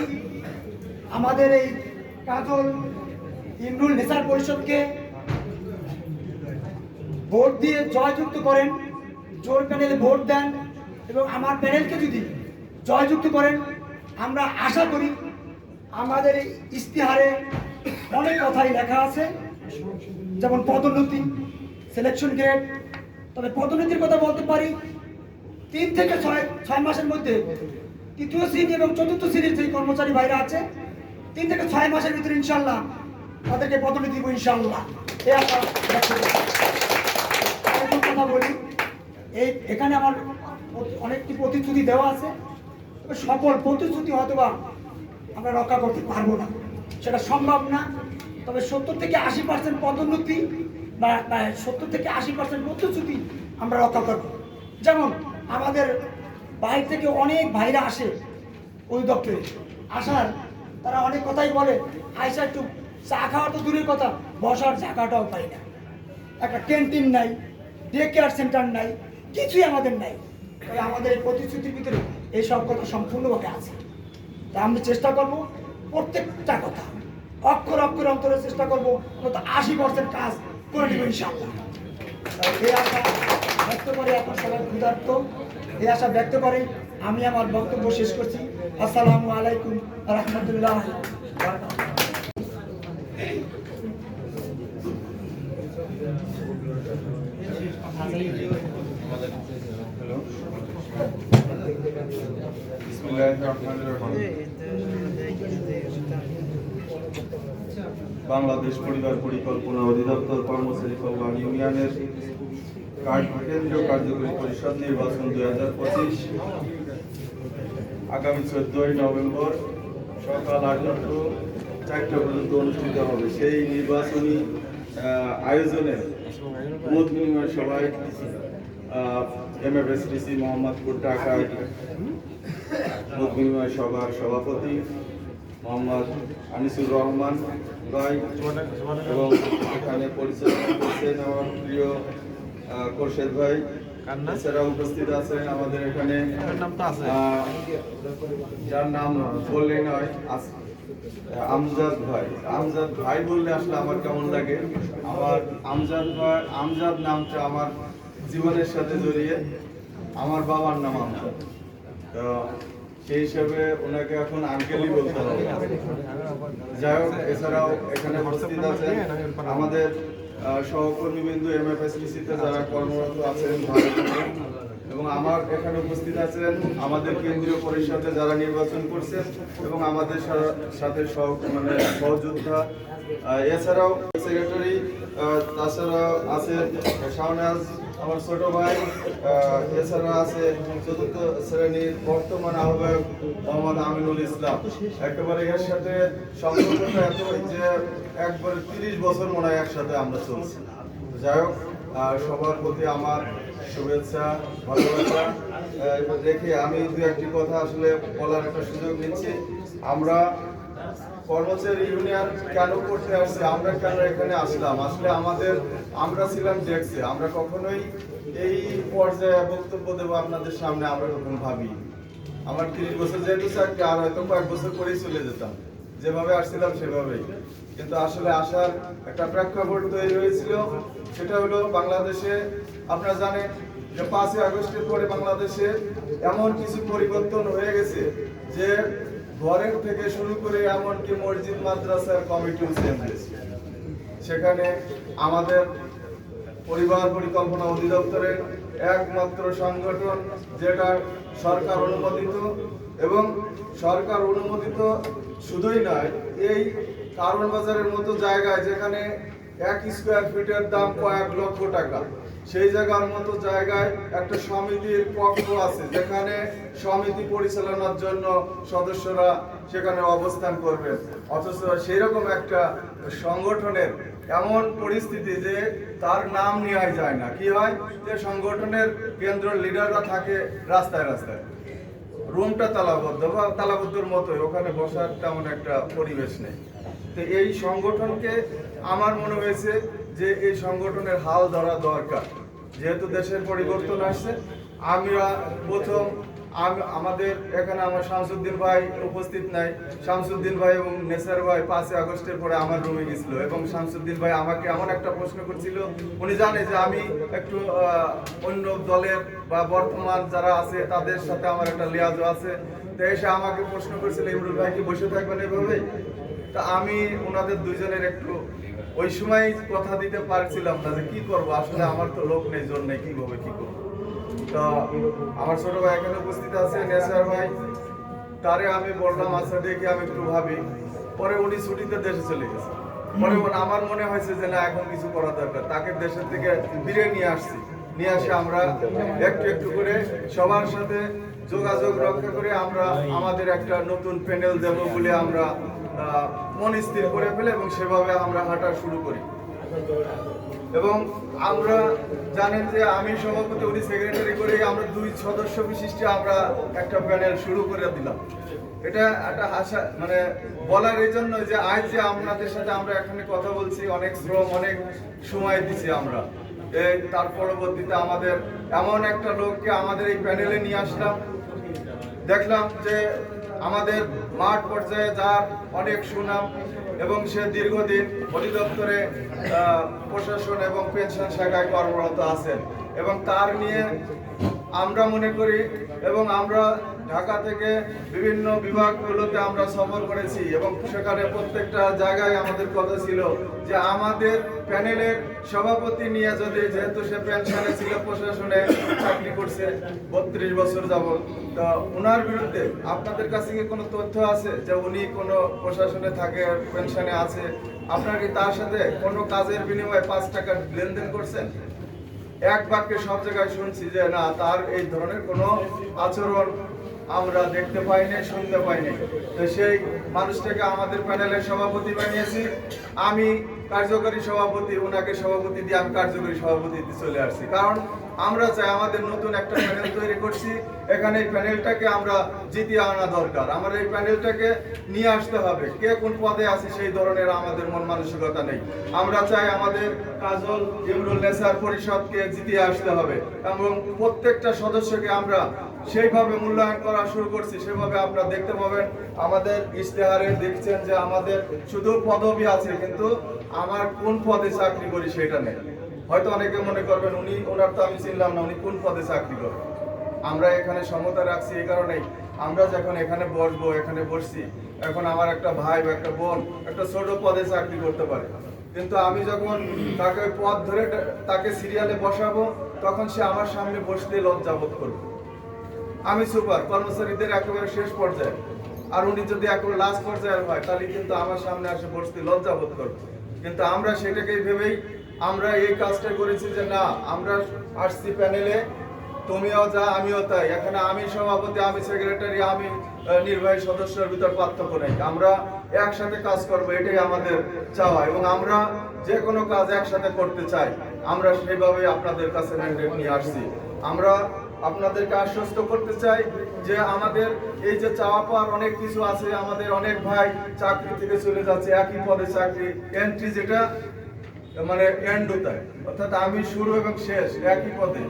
আমাদের এই কাজল ইমরুল নেশার পরিষদকে ভোট দিয়ে জয়যুক্ত করেন, জোর প্যানেলে ভোট দেন এবং আমার প্যানেলকে যদি জয়যুক্ত করেন, আমরা আশা করি আমাদের এই ইশতেহারে অনেক কথাই লেখা আছে, যেমন পদোন্নতি, সিলেকশন গ্রেড। তবে পদোন্নতির কথা বলতে পারি 3 থেকে 6 মাসের মধ্যে তৃতীয় শ্রেণী এবং চতুর্থ শ্রেণীর যে কর্মচারী ভাইরা আছে 3 থেকে 6 মাসের ভিতরে ইনশাল্লাহ তাদেরকে পদোন্নতি দিব ইনশাল্লাহ। এই আশা ব্যক্ত করছি। আরেকটা কথা বলি, এখানে আমার অনেকটি প্রতিশ্রুতি দেওয়া আছে, তবে সকল প্রতিশ্রুতি হয়তোবা আমরা রক্ষা করতে পারবো না, সেটা সম্ভব না। তবে 70 থেকে 80% পদোন্নতি বা 70 থেকে 80% প্রতিশ্রুতি আমরা রক্ষা করবো। যেমন আমাদের বাইরে থেকে অনেক ভাইরা আসে ওই দপ্তরে, আসার তারা অনেক কথাই বলে, আইসা একটু চা খাওয়ার তো দূরের কথা, বসার জায়গাটাও পাই না, একটা ক্যান্টিন নাই, ডে কেয়ার সেন্টার নাই, কিছুই আমাদের নাই। তাই আমাদের এই প্রতিশ্রুতির ভিতরে এই সব কথা সম্পূর্ণভাবে আছে। তা আমি চেষ্টা করব প্রত্যেকটা কথা অক্ষর অক্ষর অন্তরে চেষ্টা করবো, 80% কাজ করে নেব ইনশাআল্লাহ। তাই এই আশা ব্যক্ত করে, আপনার সবাই ক্ষুধার্ত, এই আশা ব্যক্ত করে আমি আমার বক্তব্য শেষ করছি। আসসালামু আলাইকুম রহমতুল্লাহ। বাংলাদেশ পরিবার পরিকল্পনা অধিদপ্তর কর্মচারী কল্যাণ ইউনিয়নের কেন্দ্রীয় কার্যকরী পরিষদ নির্বাচন 2025 আগামী 14ই নভেম্বর সকাল 8টা পর্যন্ত অনুষ্ঠিত হবে। সেই নির্বাচনী আয়োজনে মত বিনিময় সভায় MFSTC মোহাম্মদপুর ঢাকায় মত বিনিময় সভার সভাপতি মোহাম্মদ আনিসুর রহমান ভাই এবং এখানে পরিচালনা করছেন আমার প্রিয় খোরশেদ ভাই, এছাড়া উপস্থিত আছেন আমাদের এখানে যার নাম বললেই নয়, আমজাদ ভাই। আমজাদ ভাই বললে আসলে আমার কেমন লাগে, আমার আমজাদ ভাই, আমজাদ নামটা আমার জীবনের সাথে জড়িয়ে, আমার বাবার নাম আমজাদ, তো সেই হিসাবে ওনাকে এখন আঙ্কেলই বলতে হবে। যাই হোক, এছাড়াও এখানে উপস্থিত আছেন আমাদের সহকর্মীবৃন্দ MFSTC-তে যারা কর্মরত আছেন এবং আমার এখানে উপস্থিত আছেন আমাদের কেন্দ্রীয় পরিষদে যারা নির্বাচন করছেন এবং আমাদের সাথে সহযোদ্ধা, এছাড়াও সেক্রেটারি, তাছাড়া আছে শাহনাজ আমার ছোট ভাই, এছাড়া আছে 4th শ্রেণীর বর্তমান আহ্বায়ক মোহাম্মদ আমিনুল ইসলাম। একেবারে এর সাথে সম্পর্কটা এত যে একবারে 30 বছর মনে হয় একসাথে আমরা চলছি। যাই হোক, সবার প্রতি আমার শুভেচ্ছা ভালোবাসা রেখে আমি দু একটি কথা আসলে বলার একটা সুযোগ নিচ্ছি। আমরা কর্মচারী ইউনিয়ন কেন করতে আসছি, আমরা কেন এখানে আসলাম, আসলে আমরা ছিলাম ডেস্কে, আমরা কখনোই এই পর্যায়ে বক্তব্য দেবো আপনাদের সামনে আমরা কখনো ভাবি। আমার 30 বছর যেহেতু চাকরি, আর হয়তো কয়েক বছর পরেই চলে যেতাম, যেভাবে আসছিলাম সেভাবেই। কিন্তু আসলে আসার একটা প্রেক্ষাপট তৈরি হয়েছিল, সেটা হলো বাংলাদেশে আপনারা জানেন যে 5ই আগস্টের পরে বাংলাদেশে এমন কিছু পরিবর্তন হয়ে গেছে যে ঘরের থেকে শুরু করে এমনকি মসজিদ মাদ্রাসার কমিটিও চেঞ্জ হয়েছে। সেখানে আমাদের পরিবার পরিকল্পনা অধিদপ্তরের একমাত্র সংগঠন যেটা সরকার অনুমোদিত, এবং সরকার অনুমোদিত শুধুই নয়, এই কারণ বাজারের মতো জায়গায় যেখানে 1 স্কয়ার ফিটের দাম কয়েক লক্ষ টাকা, সেই জায়গার মতো জায়গায় একটা সমিতির পক্ষ আছে, যেখানে সমিতি পরিচালনার জন্য সদস্যরা সেখানে অবস্থান করবেন। অথচ সেই রকম একটা সংগঠনের এমন পরিস্থিতি যে তার নাম নেওয়া যায় না। কি হয় যে সংগঠনের কেন্দ্র লিডাররা থাকে রাস্তায় রাস্তায়, রুমটা তালাবদ্ধ বা তালাবদ্ধর মতোই, ওখানে বসার তেমন একটা পরিবেশ নেই। তো এই সংগঠনকে আমার মনে হয়েছে যে এই সংগঠনের হাল ধরা দরকার, যেহেতু দেশের পরিবর্তন আসছে। আমরা প্রথম আমাদের এখানে আমার শামসুদ্দিন ভাই উপস্থিত নাই। শামসুদ্দিন ভাই এবং নেসার ভাই 5 আগস্টের পরে আমার রুমে গেছিল এবং শামসুদ্দিন ভাই আমাকে এমন একটা প্রশ্ন করছিল, উনি জানে যে আমি একটু অন্য দলের বা বর্তমান যারা আছে তাদের সাথে আমার একটা লিয়াজ আছে, তো এসে আমাকে প্রশ্ন করছিল ইমরুল ভাই কি বসে থাকবেন এভাবে। তা আমি ওনাদের দুইজনের একটু ওই সময় কথা দিতে পারছিলাম না যে কি করব, আসলে আমার তো লোক নেই, জোর নেই, কিভাবে কি করবো। তো আমার ছোট ভাই এখানে উপস্থিত আছে নেসার ভাই, তারে আমি বললাম আচ্ছা দেখি আমি একটু ভাবি। পরে উনি ছুটিতে দেশে চলে গেছে। পরে আমার মনে হয়েছে যে না এখন কিছু করা দরকার, তাকে দেশের থেকে ফিরে নিয়ে আসছি। নিয়ে আসে আমরা একটু একটু করে সবার সাথে যোগাযোগ রক্ষা করে আমরা আমাদের একটা নতুন প্যানেল দেব বলে আমরা মন স্থির করে ফেলে এবং সেভাবে আমরা হাঁটা শুরু করি। এবং আমরা জানেন যে আমি সভাপতি, উনি সেক্রেটারি করে আমরা 2 সদস্য বিশিষ্ট আমরা একটা প্যানেল শুরু করে দিলাম। এটা একটা আশা মানে বলার এই জন্য যে আজ যে আপনাদের সাথে আমরা এখানে কথা বলছি, অনেক শ্রম অনেক সময় দিচ্ছি আমরা। তার পরবর্তীতে আমাদের এমন একটা লোককে আমাদের এই প্যানেলে নিয়ে আসলাম, দেখলাম যে আমাদের মাঠ পর্যায়ে যার অনেক সুনাম এবং সে দীর্ঘদিন অধিদপ্তরে প্রশাসন এবং পেনশন শাখায় কর্মরত আছেন এবং তার নিয়ে আমরা মনে করি এবং আমরা ঢাকা থেকে বিভিন্ন বিভাগগুলোতে আমরা সফর করেছি এবং সেখানে প্রত্যেকটা জায়গায় আমাদের কথা ছিল যে আমাদের প্যানেলের সভাপতি নিয়ে যদি, যেহেতু সে পেনশনে ছিল, প্রশাসনে চাকরি করছে 32 বছর যাবত, তো ওনার বিরুদ্ধে আপনাদের কাছে কি কোনো তথ্য আছে যে উনি কোনো প্রশাসনে থাকে, পেনশনে আছে? আপনার কি তার সাথে কোনো কাজের বিনিময়ে 5 টাকা লেনদেন করছেন? এক বাক্যে সব জায়গায় শুনছি যে না, তার এই ধরনের কোনো আচরণ আমরা দেখতে পাইনি, শুনতে পাইনি। তো সেই মানুষটাকে আমাদের প্যানেলের সভাপতি বানিয়েছি। আমি কার্যকরী সভাপতি, ওনাকে সভাপতি দিয়ে আমি কার্যকরী সভাপতিতে চলে আসছি। কারণ আমরা চাই আমাদের নতুন একটা প্যানেল তৈরি করছি, এখানে এই প্যানেলটাকে আমরা জিতিয়ে আনা দরকার। আমরা এই প্যানেলটাকে নিয়ে আসতে হবে। কে কোন পদে আছে সেই ধরনের আমাদের মন মানসিকতা নেই। আমরা চাই আমাদের কাজল ইমরুল নেসার পরিষদকে জিতিয়ে আসতে হবে এবং প্রত্যেকটা সদস্যকে আমরা সেইভাবে মূল্যায়ন করা শুরু করছি। সেভাবে আপনারা দেখতে পাবেন আমাদের ইশতেহারে দেখছেন যে আমাদের শুধু পদবি আছে, কিন্তু আমার কোন পদে চাকরি করি সেটা নেই। হয়তো অনেকে মনে করবেন উনি, ওনার তো আমি চিনলাম না, উনি কোন পদে চাকরি করেন। আমরা এখানে সমতা রাখছি এই কারণেই, আমরা যখন এখানে বসবো, এখানে বসছি, এখন আমার একটা ভাই বা একটা বোন একটা ছোট পদে চাকরি করতে পারে, কিন্তু আমি যখন তাকে পদ ধরে তাকে সিরিয়ালে বসাবো, তখন সে আমার সামনে বসতে লজ্জাবোধ করবে। আমি সুপার কর্মচারীদের একেবারে শেষ পর্যায়ে, আর উনি যদি একেবারে লাস্ট পর্যায়ের হয়, তাহলে কিন্তু আমার সামনে আসে বসতে লজ্জাবোধ করবে। কিন্তু আমরা সেটাকেই ভেবেই আমরা এই কাজটা করেছি যে না, আমরা আসছি প্যানেলে, তুমিও যা আমিও তাই। এখানে আমি সভাপতি, আমি সেক্রেটারি, আমি নির্বাহী সদস্যের ভিতর পার্থক্য নেই। আমরা একসাথে কাজ করবো, এটাই আমাদের চাওয়া এবং আমরা যে কোনো কাজ একসাথে করতে চাই। আমরা সেইভাবে আপনাদের কাছে ম্যান্ডেট নিয়ে আসছি। আমরা আপনাদেরকে আশ্বস্ত করতে চাই যে আমাদের এই যে চাওয়া পাওয়ার অনেক কিছু আছে। আমাদের অনেক ভাই চাকরি থেকে চলে যাচ্ছে, একই পদে চাকরি, এন্ট্রি যেটা মানে এন্ডোতায়, অর্থাৎ আমি শুরু এবং শেষ একই পদে।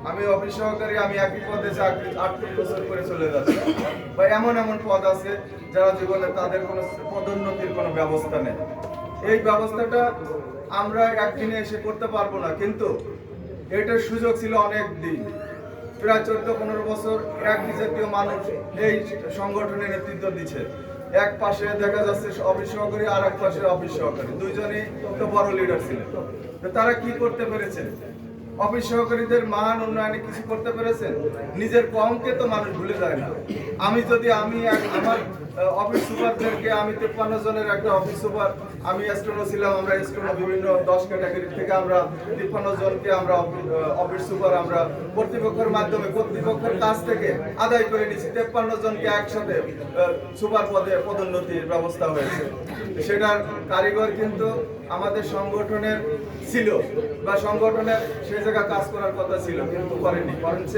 আমি অফিস সহকারী, আমি একই পদে চাকরি 38 বছর করে চলে যাচ্ছি। বা এমন এমন পদ আছে যারা জীবনে তাদের কোনো পদোন্নতির কোনো ব্যবস্থা নেই। এই ব্যবস্থাটা আমরা একদিনে এসে করতে পারবো না, কিন্তু এটার সুযোগ ছিল অনেক দিন, প্রায় 14-15 বছর একই জাতীয় মানুষ এই সংগঠনের নেতৃত্ব দিচ্ছে। এক পাশে দেখা যাচ্ছে অফিস সহকারী, আর এক পাশে অফিস সহকারী, দুইজনই তো বড় লিডার ছিলেন। তারা কি করতে পেরেছে? অফিস সহকারীদের মান উন্নয়নে কিছু করতে পেরেছেন? নিজের কমকে তো মানুষ ভুলে যায় না। আমি আমার অফিস সুপারদেরকে, আমি 53 জনের একটা অফিস সুপার, আমি স্টোনো ছিলাম, আমরা স্টোনো বিভিন্ন 10 ক্যাটাগরি থেকে আমরা 53 জনকে আমরা অফিস সুপার আমরা কর্তৃপক্ষের মাধ্যমে কর্তৃপক্ষের কাছ থেকে আদায় করে নিচ্ছি। 53 জনকে একসাথে সুপার পদে পদোন্নতির ব্যবস্থা হয়েছে। সেটার কারিগর কিন্তু আমাদের সংগঠনের ছিল, বা সংগঠনের সেই জায়গা কাজ করার কথা ছিল, কিন্তু করেনি। বরঞ্চ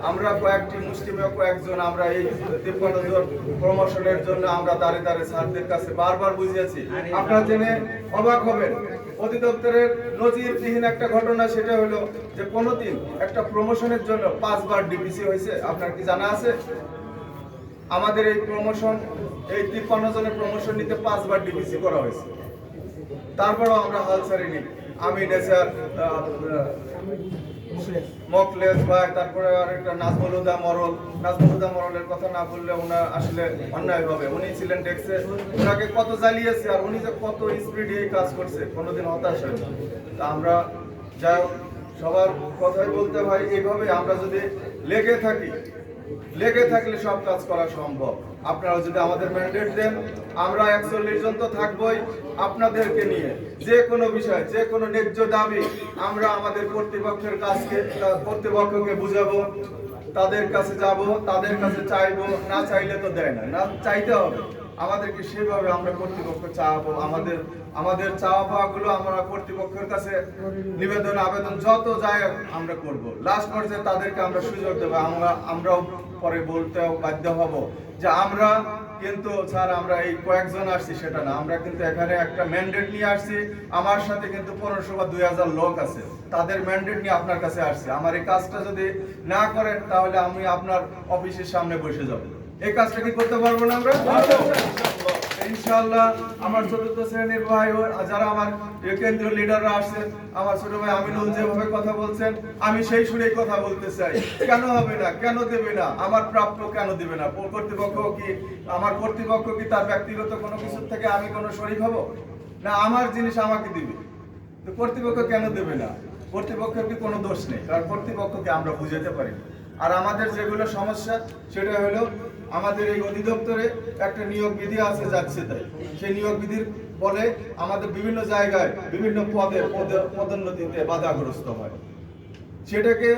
আমরা কয়েকটি মুষ্টিমেয় কয়েকজন আমরা এই 53 জন প্রমোশনের জন্য আমরা দাঁড়ে দাঁড়ে স্যারদের কাছে বারবার বুঝিয়েছি। আপনারা জেনে অবাক হবেন, অধিদপ্তরের নজিরবিহীন একটা ঘটনা, সেটা হলো যে কোনোদিন একটা প্রমোশনের জন্য 5 বার ডিপিসি হয়েছে, আপনার কি জানা আছে? আমাদের এই প্রমোশন, এই 53 জনের প্রমোশন নিতে 5 বার ডিপিসি করা হয়েছে, তারপরও আমরা হাল ছাড়িনি। আমি নেসার, মকলেস ভাই, তারপরে আরেকটা নাজমুল হুদা মরলের কথা না বললে ওনার আসলে অন্যায় হবে। উনি ছিলেন ডেস্কে, ওনাকে কত জ্বালিয়েছে, আর উনি যে কত স্পিডে কাজ করছে, কোনোদিন হতাশ হয়নি। তা আমরা যা সবার কথাই বলতে হয়, এইভাবে আমরা যদি লেগে থাকলে সব কাজ করা সম্ভব। আপনারা যদি আমাদের ম্যান্ডেট দেন, আমরা 41 জন তো থাকবোই আপনাদেরকে নিয়ে। যে কোনো বিষয়, যে কোনো ন্যায্য দাবি আমরা আমাদের কর্তৃপক্ষকে বুঝাবো, তাদের কাছে যাব, তাদের কাছে চাইবো, না চাইলে তো দেয় না, না চাইতে হবে আমাদেরকে, সেভাবে আমরা কর্তৃপক্ষ চাওয়াবো। আমাদের চাওয়া পাওয়াগুলো আমরা কর্তৃপক্ষের কাছে নিবেদন আবেদন যত যায় আমরা করব। লাস্ট পর্যায়ে তাদেরকে আমরা সুযোগ দেবো। আমরাও পরে বলতেও বাধ্য হব যে আমরা কিন্তু স্যার আমরা এই কয়েকজন আসছি সেটা না, আমরা কিন্তু এখানে একটা ম্যান্ডেট নিয়ে আসছি। আমার সাথে কিন্তু 1500 বা 2000 লোক আছে, তাদের ম্যান্ডেট নিয়ে আপনার কাছে আসছে। আমার এই কাজটা যদি না করেন তাহলে আমি আপনার অফিসের সামনে বসে যাব। এই কাজটা কি করতে পারবো না আমরা? ইনশাআল্লাহ। আমার চতুর্থ শ্রেণীর ভাই যারা আমার কেন্দ্রীয় লিডাররা আসছেন, আমার ছোট ভাই আমিনুল যেভাবে কথা বলছেন, আমি সেই শুনেই কথা বলতে চাই। কেন হবে না, কেন দেবে না, আমার প্রাপ্য কেন দেবে না? আমার কর্তৃপক্ষ কি তার ব্যক্তিগত কোনো কিছুর থেকে আমি কোনো শরীক হব না? আমার জিনিস আমাকে দিবে, তো কর্তৃপক্ষ কেন দেবে না? কর্তৃপক্ষের কি কোনো দোষ নেই, কারণ কর্তৃপক্ষকে আমরা বুঝাতে পারি। আর আমাদের যেগুলো সমস্যা, সেটা হলো আমাদের এই অধিদপ্তরে একটা নিয়োগ বিধি আছে যাচ্ছে তাই, সেই নিয়োগ বিধির ফলে আমাদের বিভিন্ন জায়গায় বিভিন্ন পদোন্নতিতে বাধাগ্রস্ত হয়। সেটাকে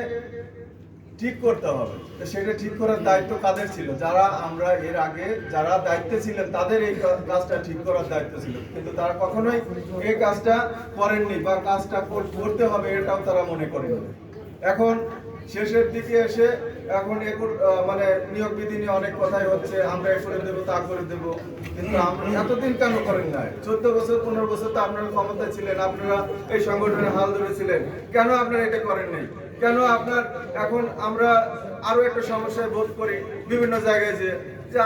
ঠিক করতে হবে। তো সেটা ঠিক করার দায়িত্ব কাদের ছিল? যারা আমরা এর আগে যারা দায়িত্বে ছিলেন তাদের এই কাজটা ঠিক করার দায়িত্ব ছিল, কিন্তু তারা কখনোই এই কাজটা করেননি বা কাজটা করতে হবে এটাও তারা মনে করেননি। এখন শেষের দিকে এসে এখন মানে নিয়োগ বিধি নিয়ে অনেক কথাই হচ্ছে, আমরা এ করে দেবো, তা করে দেবো, কিন্তু আমরা এতদিন কেন করেন নাই? 14 বছর 15 বছর তো আপনারা ক্ষমতায় ছিলেন, আপনারা এই সংগঠনের হাল ধরেছিলেন, কেন আপনারা এটা করেন নাই? কেন আপনার এখন আমরা আরো একটা সমস্যায় বোধ করি বিভিন্ন জায়গায় যে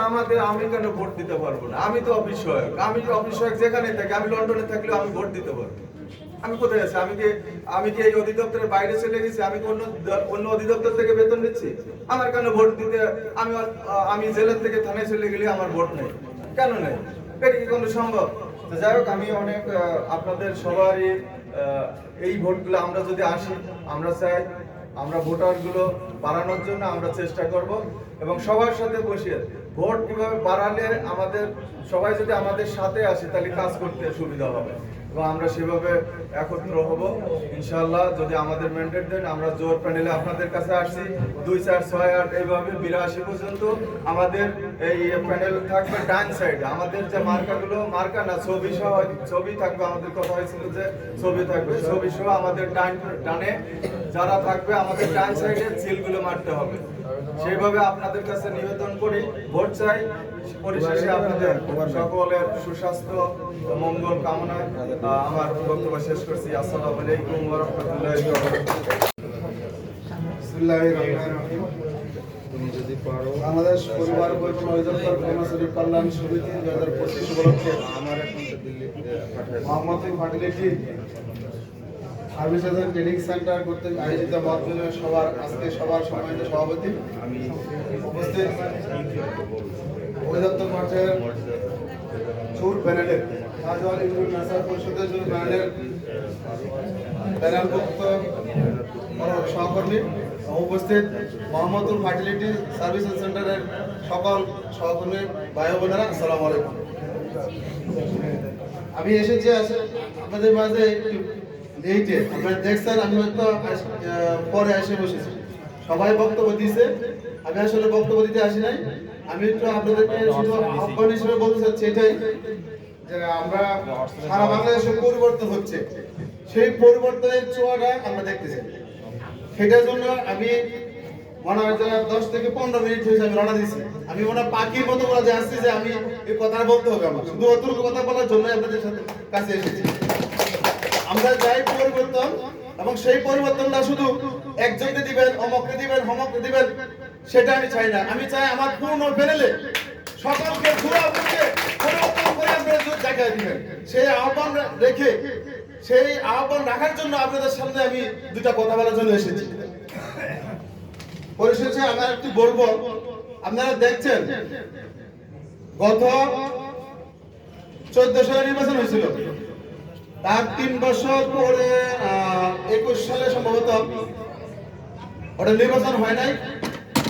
আমি কেন ভোট দিতে পারবো না? আমি তো অফিস সহায়ক যেখানে থাকি, আমি লন্ডনে থাকলেও আমি ভোট দিতে পারবো। আমি কোথায় আছি? আমি কি এই অধিদপ্তরের বাইরে চলে গেছি? আমি অন্য অধিদপ্তর থেকে বেতন নিচ্ছি? আমার কেন ভোট দিতে? আমি জেলার থেকে থানায় চলে গেলে আমার ভোট নেই, কেন নেই? এটা কি কোনো সম্ভব? যাই হোক, আমি অনেক আপনাদের সবারই এই ভোটগুলো আমরা যদি আসি, আমরা চাই আমরা ভোটারগুলো বাড়ানোর জন্য আমরা চেষ্টা করব, এবং সবার সাথে বসে ভোট কিভাবে বাড়ালে আমাদের সবাই যদি আমাদের সাথে আসে তাহলে কাজ করতে সুবিধা হবে, এবং আমরা সেভাবে একত্র হব ইনশাআল্লাহ। যদি আমাদের ম্যান্ডেট দেন, আমরা জোর প্যানেলে আপনাদের কাছে আসছি 2, 4, 6, 8 এইভাবে 82 পর্যন্ত আমাদের এই প্যানেল থাকবে। ডান সাইডে আমাদের যে মার্কা না, ছবি সহ ছবি থাকবে। আমাদের কথা হয়েছিল যে ছবি থাকবে, ছবি সহ আমাদের ডানে যারা থাকবে আমাদের ডান সাইডে সিলগুলো মারতে হবে। সেইভাবে আপনাদের কাছে নিবেদন করি, ভোট চাই। পরিশেষে আপনাদের সকলের সুস্বাস্থ্য মঙ্গল কামনায় আমার বক্তব্য শেষ করছি। আসসালামু আলাইকুম ওয়া রাহমাতুল্লাহি ওয়া বারাকাতুহু। বাংলাদেশ পরিবার পরিকল্পনা অধিদপ্তর কর্মচারী কল্যাণ সমিতি 2025 উপলক্ষে Mohammadpur fertility services and training centre কর্তৃক আয়োজিত মতবিনিময় সভার আজকে সভার সম্মানিত সভাপতি উপস্থিত অধিদপ্তর মাঠের চুর প্যানেলের শাহজালাল ইউনিয়ন নেশার পরিষদের চুর প্যানেলের প্যানেলভুক্ত সহকর্মী, উপস্থিত মোহাম্মদপুর ফার্টিলিটি সার্ভিসেস সেন্টারের সকল সহকর্মী ভাই বোনেরা, আসসালামু আলাইকুম। আমি এসেছি আপনাদের মাঝে একটু লেটে, আপনারা দেখছেন আমি হয়তো পরে এসে বসেছি, সবাই বক্তব্য দিয়েছে, আমি আসলে বক্তব্য দিতে আসি নাই। আমি একটু আপনাদেরকে শুধু আহ্বান হিসেবে বলতে চাচ্ছি এটাই যে আমরা সারা বাংলাদেশে পরিবর্তন হচ্ছে, সেই পরিবর্তনের ছোঁয়াটা আমরা দেখতেছি। সেটার জন্য আমি মনে হয় 10 থেকে 15 মিনিট হয়েছে আমি রওনা দিয়েছি। আমি মনে হয় পাখির মতো বলে আসছি যে আমি এই কথা বলতে হবে, আমার শুধু অতটুকু কথা বলার জন্য আপনাদের সাথে কাছে এসেছি। আমরা চাই পরিবর্তন, এবং সেই পরিবর্তনটা শুধু একজনকে দিবেন, অমককে দিবেন, হমককে দিবেন, সেটা আমি চাই না। আমি চাই আমার পূর্ণ প্যানেলে সকলকে ঘুরাঘুরিকে পরিবর্তন করে আপনারা জায়গায় দিবেন। সেই আহ্বান রেখে, সেই আহ্বান রাখার জন্য আপনাদের সামনে আমি দুটা কথা বলার জন্য এসেছি। পরিশেষে আমরা একটু বলবো, আপনারা দেখছেন গত 14 সালে নির্বাচন হয়েছিল, তার 3 বছর পরে 21 সালে সম্ভবত ওটা নির্বাচন হয় নাই।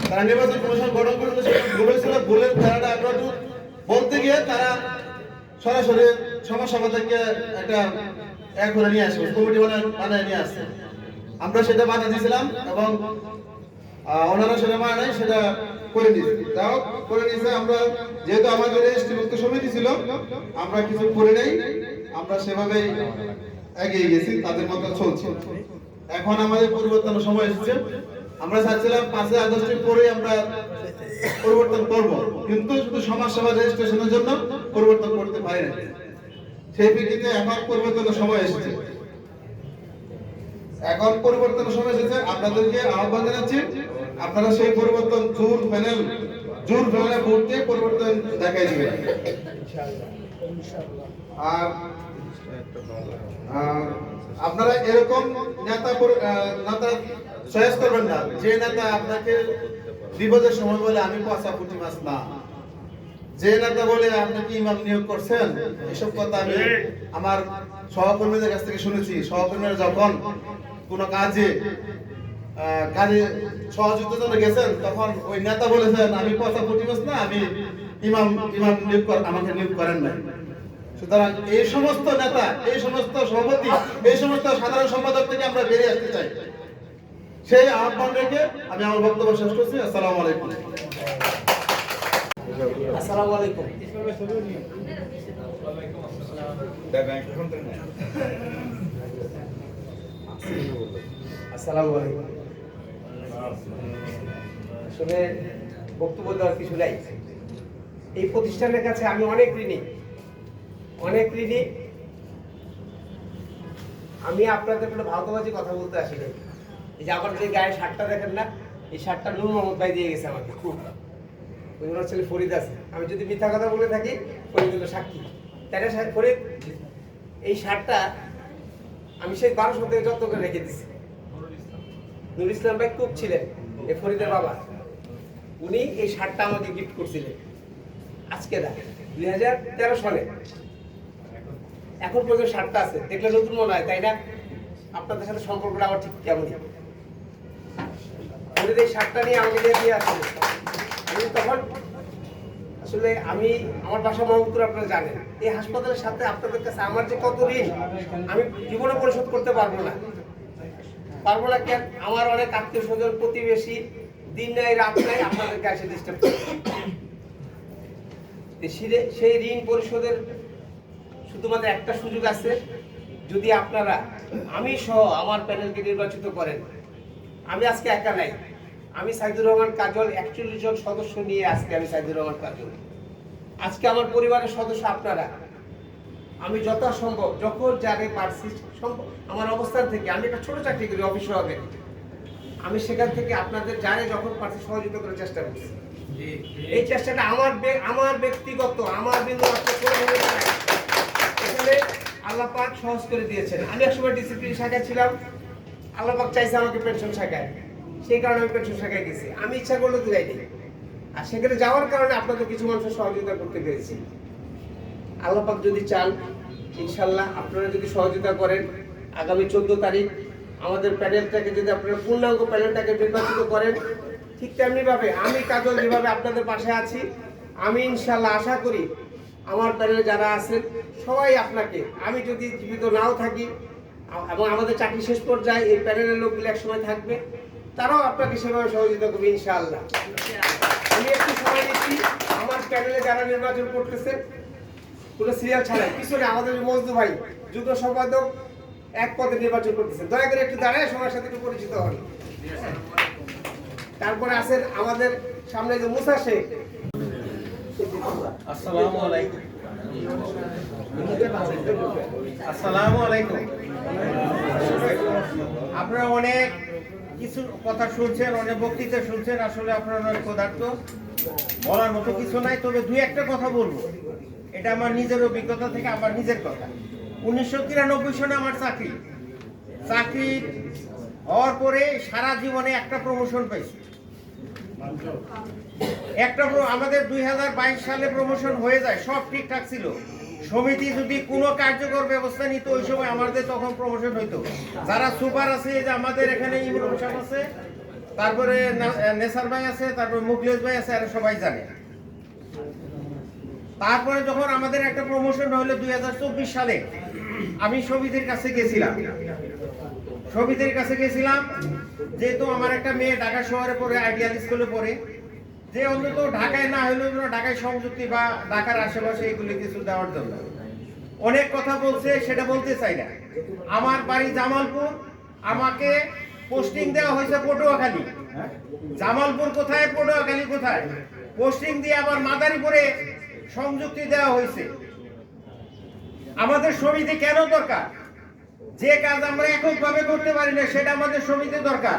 তারা নির্বাচন কমিশন গঠন করেছিল, ভুলের ধারাটা একটু বলতে গিয়ে তারা সরাসরি সমাজসভা থেকে একটা এক করে নিয়ে আসে, কমিটি বানায় নিয়ে আসছে। আমরা সেটা বাধা দিয়েছিলাম এবং ওনারা সেটা মানে নাই, সেটা করে নিয়েছে। তাও করে নিয়েছে। আমরা যেহেতু আমাদের রেজিস্ট্রিভুক্ত সমিতি ছিল, আমরা কিছু করে নেই, আমরা সেভাবেই এগিয়ে গেছি, তাদের মতো চলছে। এখন আমাদের পরিবর্তনের সময় এসেছে। আমরা চাচ্ছিলাম 5 আগস্টের পরে আমরা পরিবর্তন করব, কিন্তু শুধু সমাজসেবা রেজিস্ট্রেশনের জন্য পরিবর্তন করতে পারি না। সেই ভিত্তিতে এখন পরিবর্তনের সময় এসেছে। এখন পরিবর্তনের সময় এসেছে, আপনাদেরকে আহ্বান জানাচ্ছি, আপনারা সেই পরিবর্তন জোর প্যানেলে ভোট দিয়ে পরিবর্তন দেখাই দিবেন। আর আপনারা এরকম নেতা চয়েস করবেন না, যে নেতা আপনাকে বিপদের সময় বলে আমি পচা পুঁটি মাছ না, যে নেতা বলে আপনি কি ইমাম নিয়োগ করছেন, এসব কথা আমি আমার সহকর্মীদের কাছ থেকে শুনেছি। সহকর্মীরা যখন কোনো কাজে সহযোগিতার জন্য গেছেন, তখন ওই নেতা বলেছেন আমি পচা পুঁটি মাছ না, আমি ইমাম আমাকে নিয়োগ করেন নাই। সুতরাং এই সমস্ত নেতা, এই সমস্ত সভাপতি, এই সমস্ত সাধারণ সম্পাদক থেকে আমরা বেরিয়ে আসতে চাই। সেই আহ্বান রেখে আমি আমার বক্তব্য শেষ করছি। আসসালামু আলাইকুম। আসসালামু আলাইকুম। আসসালামু আলাইকুম। আসলে বক্তব্য দেওয়ার কিছু নাই। এই প্রতিষ্ঠানের কাছে আমি অনেক ঋণী। আমি আপনাদের কোনো ভাওতাবাজি কথা বলতে আসিনি। এই যে আমার যে গায়ে শার্টটা দেখেন না, এই শার্টটা নূর মোহাম্মদ ভাই দিয়ে গেছে আমাকে। খুব ওনার ছেলে ফরিদ আছে, আমি যদি মিথ্যা কথা বলে থাকি ফরিদ হলো সাক্ষী। তাই না ফরিদ? এই শার্টটা আমি সেই 1200 থেকে যত্ন করে রেখে দিচ্ছি। নুর ইসলাম ভাই কুক ছিলেন, এই ফরিদের বাবা, উনি এই শার্টটা আমাকে গিফট করছিলেন। আজকে না 2013 সালে, এখন পর্যন্ত শার্টটা আছে। দেখলে নতুন মনে হয়, তাই না? আপনাদের সাথে সম্পর্কটা আমার ঠিক কেমনই। ফরিদ এই শার্টটা নিয়ে আমাকে দিয়ে আসলে তখন আসলে আমার বাসা মোহাম্মদপুর, আপনারা জানেন। এই হাসপাতালের সাথে আপনাদের কাছে আমার যে কত ঋণ, আমি জীবনে পরিশোধ করতে পারবো না। কেন? আমার অনেক আত্মীয় স্বজন, প্রতিবেশী দিন নাই রাত নাই আপনাদের কাছে ডিস্টার্ব করে। সেই ঋণ পরিশোধের শুধুমাত্র একটা সুযোগ আছে, যদি আপনারা আমি সহ আমার প্যানেলকে নির্বাচিত করেন। আমি আজকে একা নাই, আমি সাইদুর রহমান কাজল 41 জন সদস্য নিয়ে আজকে আমি সাইদুর রহমান কাজল। আজকে আমার পরিবারের সদস্য আপনারা। আমি যথাসম্ভব যখন যারে পারছি আমার অবস্থান থেকে, আমি একটা ছোট চাকরি করি অফিস সহকারী, আমি সেখান থেকে আপনাদের যারে যখন পারছি সহযোগিতা করার চেষ্টা করছি। এই চেষ্টাটা আমার ব্যক্তিগত, আমার বিন্দু এখানে আল্লাহ পাক সহজ করে দিয়েছেন। আমি একসময় ডিসিপ্লিন শাখায় ছিলাম, আল্লাহ পাক চাইছে আমাকে পেনশন শাখায়, সেই কারণে আমি পেনশন শাখায় গেছি। আমি ইচ্ছা করলে তো যাইনি, আর সেখানে যাওয়ার কারণে আপনাদের কিছু মানুষের সহযোগিতা করতে পেরেছি। আল্লাহ পাক যদি চান, ইনশাল্লাহ আপনারা যদি সহযোগিতা করেন, আগামী 14 তারিখ আমাদের প্যানেলটাকে যদি আপনারা পূর্ণাঙ্গ প্যানেলটাকে নির্বাচিত করেন, ঠিক তেমনি ভাবে আমি কাজল যেভাবে আপনাদের পাশে আছি, আমি ইনশাল্লাহ আশা করি আমার প্যানেলে যারা আছেন সবাই আপনাকে, আমি যদি জীবিত নাও থাকি এবং আমাদের চাকরি শেষ পর্যায়ে এই প্যানেলের লোকগুলো একসময় থাকবে, তারাও আপনাকে সেভাবে সহযোগিতা করবে ইনশাআল্লাহ। আমি একটু সময় দিচ্ছি, আমার প্যানেলে যারা নির্বাচন করতেছে কোনো সিরিয়াল ছাড়াই, পিছনে আমাদের মজদু ভাই যুগ্ম সম্পাদক এক পদে নির্বাচন করতেছে, দয়া করে একটু দাঁড়ায় সবার সাথে একটু পরিচিত হন। তারপরে আছেন আমাদের সামনে যে মুসা শেখ। আসসালামু আলাইকুম। আসসালামু আলাইকুম। আপনারা অনেক কিছু কথা শুনছেন, অনেক বক্তৃতা শুনছেন, আসলে আপনারা অনেক ক্ষুধার্ত, বলার মতো কিছু নাই। তবে দুই একটা কথা বলবো, এটা আমার নিজের অভিজ্ঞতা থেকে, আমার নিজের কথা। 1993 সনে আমার চাকরি হওয়ার পরে সারা জীবনে একটা প্রমোশন পাইছি। আমাদের 2022 সালে প্রমোশন হয়ে যায়, সব ঠিকঠাক ছিল। সমিতি যদি কোনো কার্যকর ব্যবস্থা নিত ওই সময় আমাদের তখন প্রমোশন হইতো। যারা সুপার আছে, যে আমাদের এখানে ইমরুল সাহেব আছে, তারপরে নেসার ভাই আছে, তারপরে মুখলেশ ভাই আছে, আর সবাই জানে। তারপরে যখন আমাদের একটা প্রমোশন হলো 2024 সালে, আমি সমিতির কাছে গেছিলাম, যেহেতু আমার একটা মেয়ে ঢাকা শহরে পড়ে, আইডিয়াল স্কুলে পড়ে, যে অন্তত ঢাকায় না হলেও ঢাকায় সংযুক্তি বা ঢাকার আশেপাশে এগুলি কিছু দেওয়ার জন্য অনেক কথা বলছে, সেটা বলতে চাই না। আমার বাড়ি জামালপুর, আমাকে পোস্টিং দেওয়া হয়েছে পটুয়াখালী। জামালপুর কোথায়, পটুয়াখালী কোথায়? পোস্টিং দিয়ে আবার মাদারীপুরে সংযুক্তি দেওয়া হয়েছে। আমাদের সমিতি কেন দরকার? যে কাজ আমরা এককভাবে করতে পারি না, সেটা আমাদের সমিতি দরকার,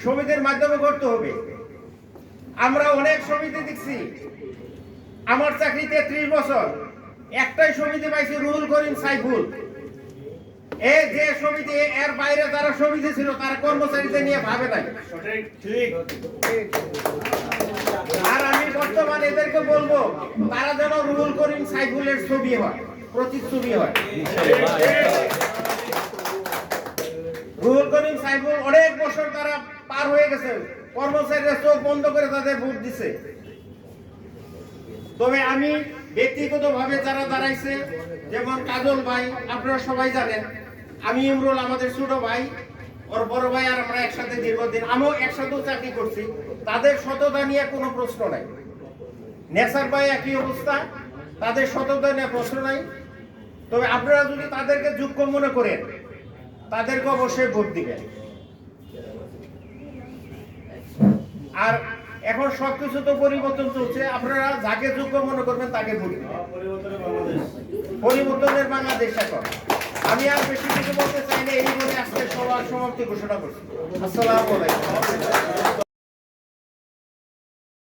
সমিতির মাধ্যমে করতে হবে। আমরা অনেক সমিতি দেখছি, আমার চাকরি 33 বছর, একটাই সমিতি পাইছি, রুহুল করিম সাইফুল। এই যে সমিতি, এর বাইরে যারা সমিতি ছিল তারা কর্মচারীদের নিয়ে ভাবে নাই। আর আমি বর্তমানে এদেরকে বলবো, তারা যেন রুহুল করিম সাইফুলের ছবি হয়, প্রতিচ্ছবি হয়। রুহুল করিম সাইফুল অনেক বছর তারা পার হয়ে গেছে, কর্মচারীরা চোখ বন্ধ করে তাদের ভোট দিছে। তবে আমি ব্যক্তিগতভাবে যারা দাঁড়াইছে, যেমন কাজল ভাই, আপনারা সবাই জানেন, আমি ইমরুল আমাদের ছোট ভাই, ওর বড় ভাই, আর আমরা একসাথে দীর্ঘদিন, আমিও একসাথেও চাকরি করছি, তাদের সততা নিয়ে কোনো প্রশ্ন নাই। নেসার ভাই একই অবস্থা, তাদের সততা নিয়ে প্রশ্ন নাই। তবে আপনারা যদি তাদেরকে যোগ্য মনে করেন, তাদেরকে অবশ্যই ভোট দিবেন। আর এখন সবকিছু তো পরিবর্তন চলছে, আপনারা যাকে যোগ্য মনে করবেন তাকে ভোট দিবেন। পরিবর্তনের বাংলাদেশ এখন। আমি আর বেশি কিছু বলতে চাই না, এই বলে আজকে সবার সমাপ্তি ঘোষণা করছি। আসসালামু আলাইকুম।